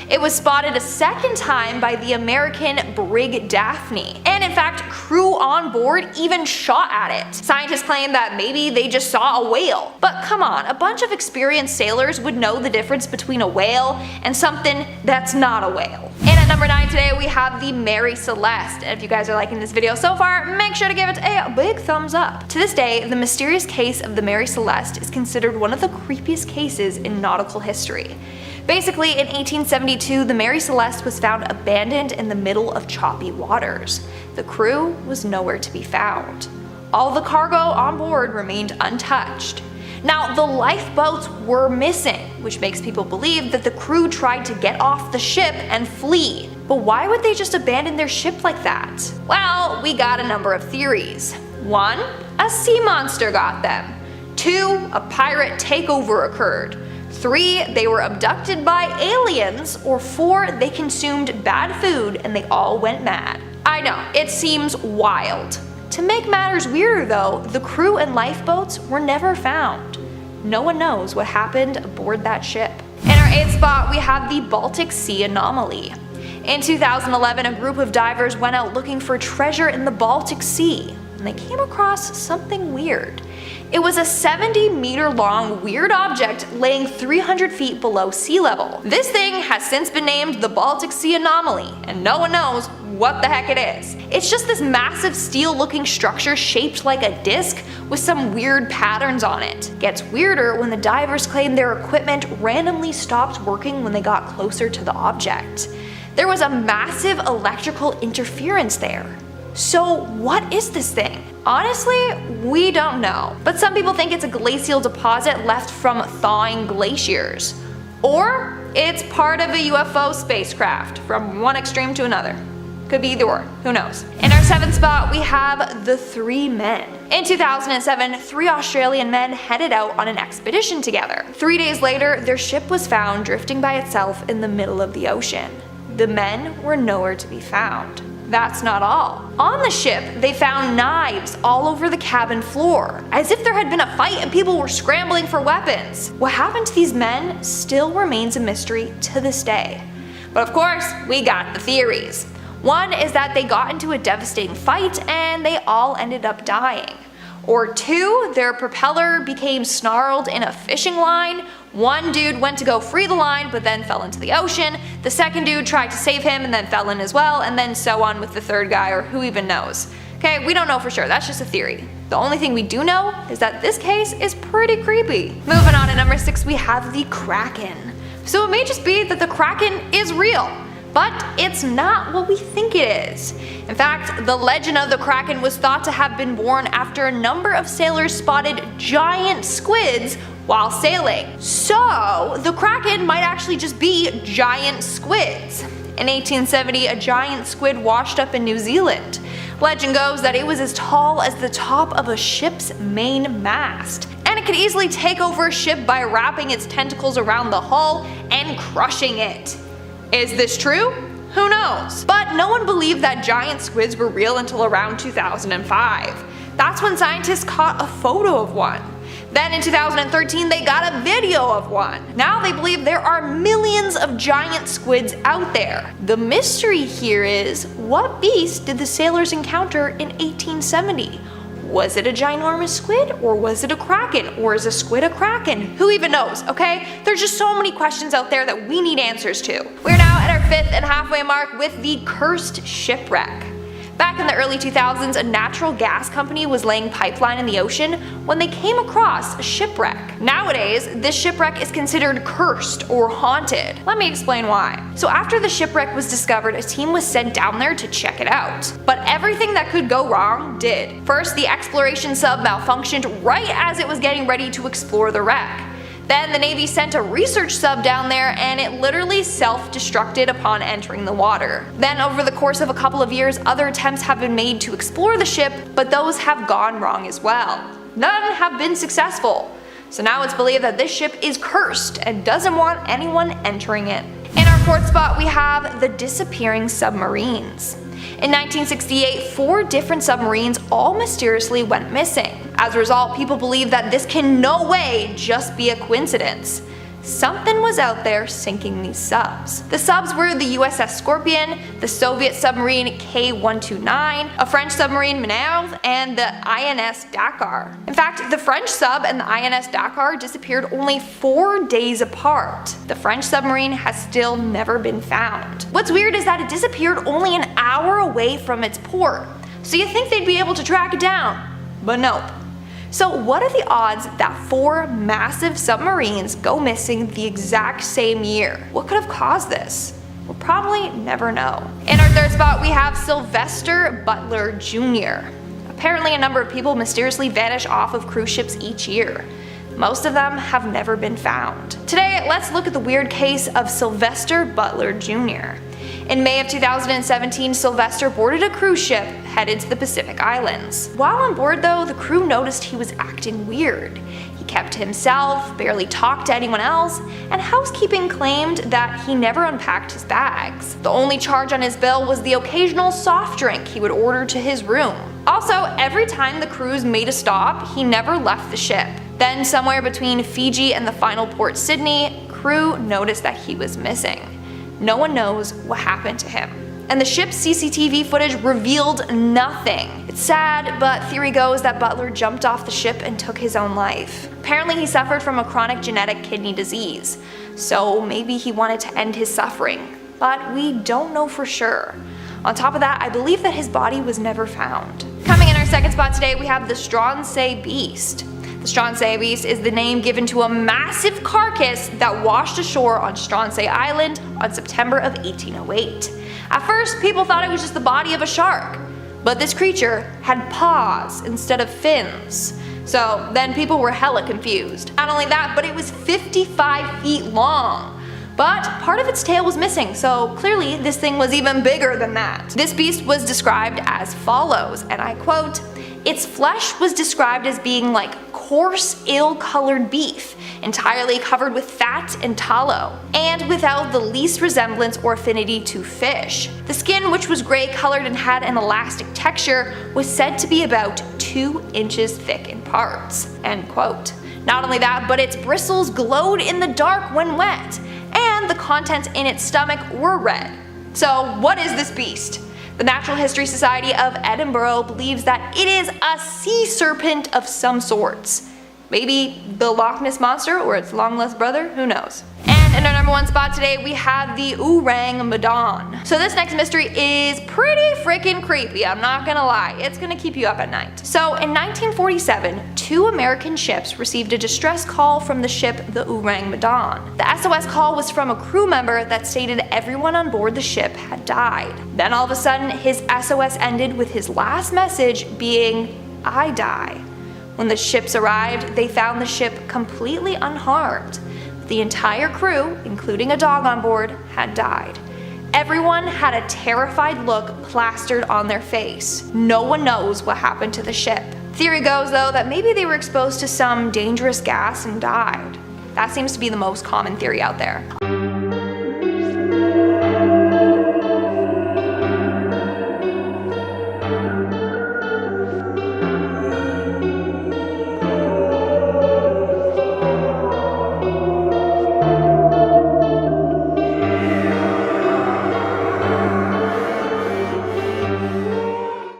It was spotted a second time by the American brig Daphne, and in fact, crew on board even shot at it. Scientists claim that maybe they just saw a whale. But come on, a bunch of experienced sailors would know the difference between a whale and something that's not a whale. And at number 9 today, we have the Mary Celeste. And if you guys are liking this video so far, make sure to give it a big thumbs up. To this day, the mysterious case of the Mary Celeste is considered one of the creepiest cases in nautical history. Basically, in 1872, the Mary Celeste was found abandoned in the middle of choppy waters. The crew was nowhere to be found. All the cargo on board remained untouched. Now, the lifeboats were missing, which makes people believe that the crew tried to get off the ship and flee. But why would they just abandon their ship like that? Well, we got a number of theories. 1, a sea monster got them. 2, a pirate takeover occurred. 3, they were abducted by aliens, or 4, they consumed bad food and they all went mad. I know, it seems wild. To make matters weirder though, the crew and lifeboats were never found. No one knows what happened aboard that ship. In our 8th spot, we have the Baltic Sea Anomaly. In 2011, a group of divers went out looking for treasure in the Baltic Sea, and they came across something weird. It was a 70-meter long weird object laying 300 feet below sea level. This thing has since been named the Baltic Sea Anomaly, and no one knows what the heck it is. It's just this massive steel-looking structure shaped like a disc with some weird patterns on it. Gets weirder when the divers claim their equipment randomly stopped working when they got closer to the object. There was a massive electrical interference there. So what is this thing? Honestly, we don't know, but some people think it's a glacial deposit left from thawing glaciers. Or it's part of a UFO spacecraft, from one extreme to another. Could be either or, who knows. In our 7th spot, we have the 3 men. In 2007, 3 Australian men headed out on an expedition together. 3 days later, their ship was found drifting by itself in the middle of the ocean. The men were nowhere to be found. That's not all. On the ship, they found knives all over the cabin floor, as if there had been a fight and people were scrambling for weapons. What happened to these men still remains a mystery to this day. But of course, we got the theories. One is that they got into a devastating fight and they all ended up dying. Or 2, their propeller became snarled in a fishing line. One dude went to go free the line but then fell into the ocean. The second dude tried to save him and then fell in as well, and then so on with the third guy, or who even knows. Okay, we don't know for sure, that's just a theory. The only thing we do know is that this case is pretty creepy. Moving on to number 6, we have the Kraken. So it may just be that the Kraken is real, but it's not what we think it is. In fact, the legend of the Kraken was thought to have been born after a number of sailors spotted giant squids while sailing. So the Kraken might actually just be giant squids. In 1870, a giant squid washed up in New Zealand. Legend goes that it was as tall as the top of a ship's main mast, and it could easily take over a ship by wrapping its tentacles around the hull and crushing it. Is this true? Who knows? But no one believed that giant squids were real until around 2005. That's when scientists caught a photo of one. Then in 2013 they got a video of one. Now they believe there are millions of giant squids out there. The mystery here is, what beast did the sailors encounter in 1870? Was it a ginormous squid, or was it a kraken, or is a squid a kraken? Who even knows, okay? There's just so many questions out there that we need answers to. We're now at our 5th and halfway mark with the cursed shipwreck. Back in the early 2000s, a natural gas company was laying pipeline in the ocean when they came across a shipwreck. Nowadays, this shipwreck is considered cursed or haunted. Let me explain why. So after the shipwreck was discovered, a team was sent down there to check it out. But everything that could go wrong did. First, the exploration sub malfunctioned right as it was getting ready to explore the wreck. Then the Navy sent a research sub down there and it literally self-destructed upon entering the water. Then over the course of a couple of years, other attempts have been made to explore the ship, but those have gone wrong as well. None have been successful. So now it's believed that this ship is cursed and doesn't want anyone entering it. In our 4th spot, we have the disappearing submarines. In 1968, 4 different submarines all mysteriously went missing. As a result, people believe that this can no way just be a coincidence. Something was out there sinking these subs. The subs were the USS Scorpion, the Soviet submarine K-129, a French submarine Minerve, and the INS Dakar. In fact, the French sub and the INS Dakar disappeared only 4 days apart. The French submarine has still never been found. What's weird is that it disappeared only an hour away from its port, so you think they'd be able to track it down, but nope. So what are the odds that 4 massive submarines go missing the exact same year? What could have caused this? We'll probably never know. In our 3rd spot, we have Sylvester Butler Jr. Apparently a number of people mysteriously vanish off of cruise ships each year. Most of them have never been found. Today, let's look at the weird case of Sylvester Butler Jr. In May of 2017, Sylvester boarded a cruise ship headed to the Pacific Islands. While on board though, the crew noticed he was acting weird. He kept to himself, barely talked to anyone else, and housekeeping claimed that he never unpacked his bags. The only charge on his bill was the occasional soft drink he would order to his room. Also, every time the cruise made a stop, he never left the ship. Then somewhere between Fiji and the final port Sydney, crew noticed that he was missing. No one knows what happened to him. And the ship's CCTV footage revealed nothing. It It's sad, but theory goes that Butler jumped off the ship and took his own life. Apparently he suffered from a chronic genetic kidney disease, so maybe he wanted to end his suffering, but we don't know for sure. On top of that, I believe that his body was never found. Coming in our second spot today, we have the Stronsay Beast. The Stronsay Beast is the name given to a massive carcass that washed ashore on Stronsay Island on September of 1808. At first, people thought it was just the body of a shark, but this creature had paws instead of fins. So then people were hella confused. Not only that, but it was 55 feet long. But part of its tail was missing, so clearly this thing was even bigger than that. This beast was described as follows, and I quote, "Its flesh was described as being like coarse, ill-colored beef, entirely covered with fat and tallow, and without the least resemblance or affinity to fish. The skin, which was gray-colored and had an elastic texture, was said to be about 2 inches thick in parts." End quote. Not only that, but its bristles glowed in the dark when wet, and the contents in its stomach were red. So what is this beast? The Natural History Society of Edinburgh believes that it is a sea serpent of some sorts. Maybe the Loch Ness Monster or its long-lost brother, who knows. And in our number 1 spot today, we have the Urang Madan. So this next mystery is pretty freaking creepy, I'm not gonna lie. It's gonna keep you up at night. So in 1947, 2 American ships received a distress call from the ship the Urang Madan. The SOS call was from a crew member that stated everyone on board the ship had died. Then all of a sudden, his SOS ended with his last message being, "I die." When the ships arrived, they found the ship completely unharmed. The entire crew, including a dog on board, had died. Everyone had a terrified look plastered on their face. No one knows what happened to the ship. Theory goes, though, that maybe they were exposed to some dangerous gas and died. That seems to be the most common theory out there.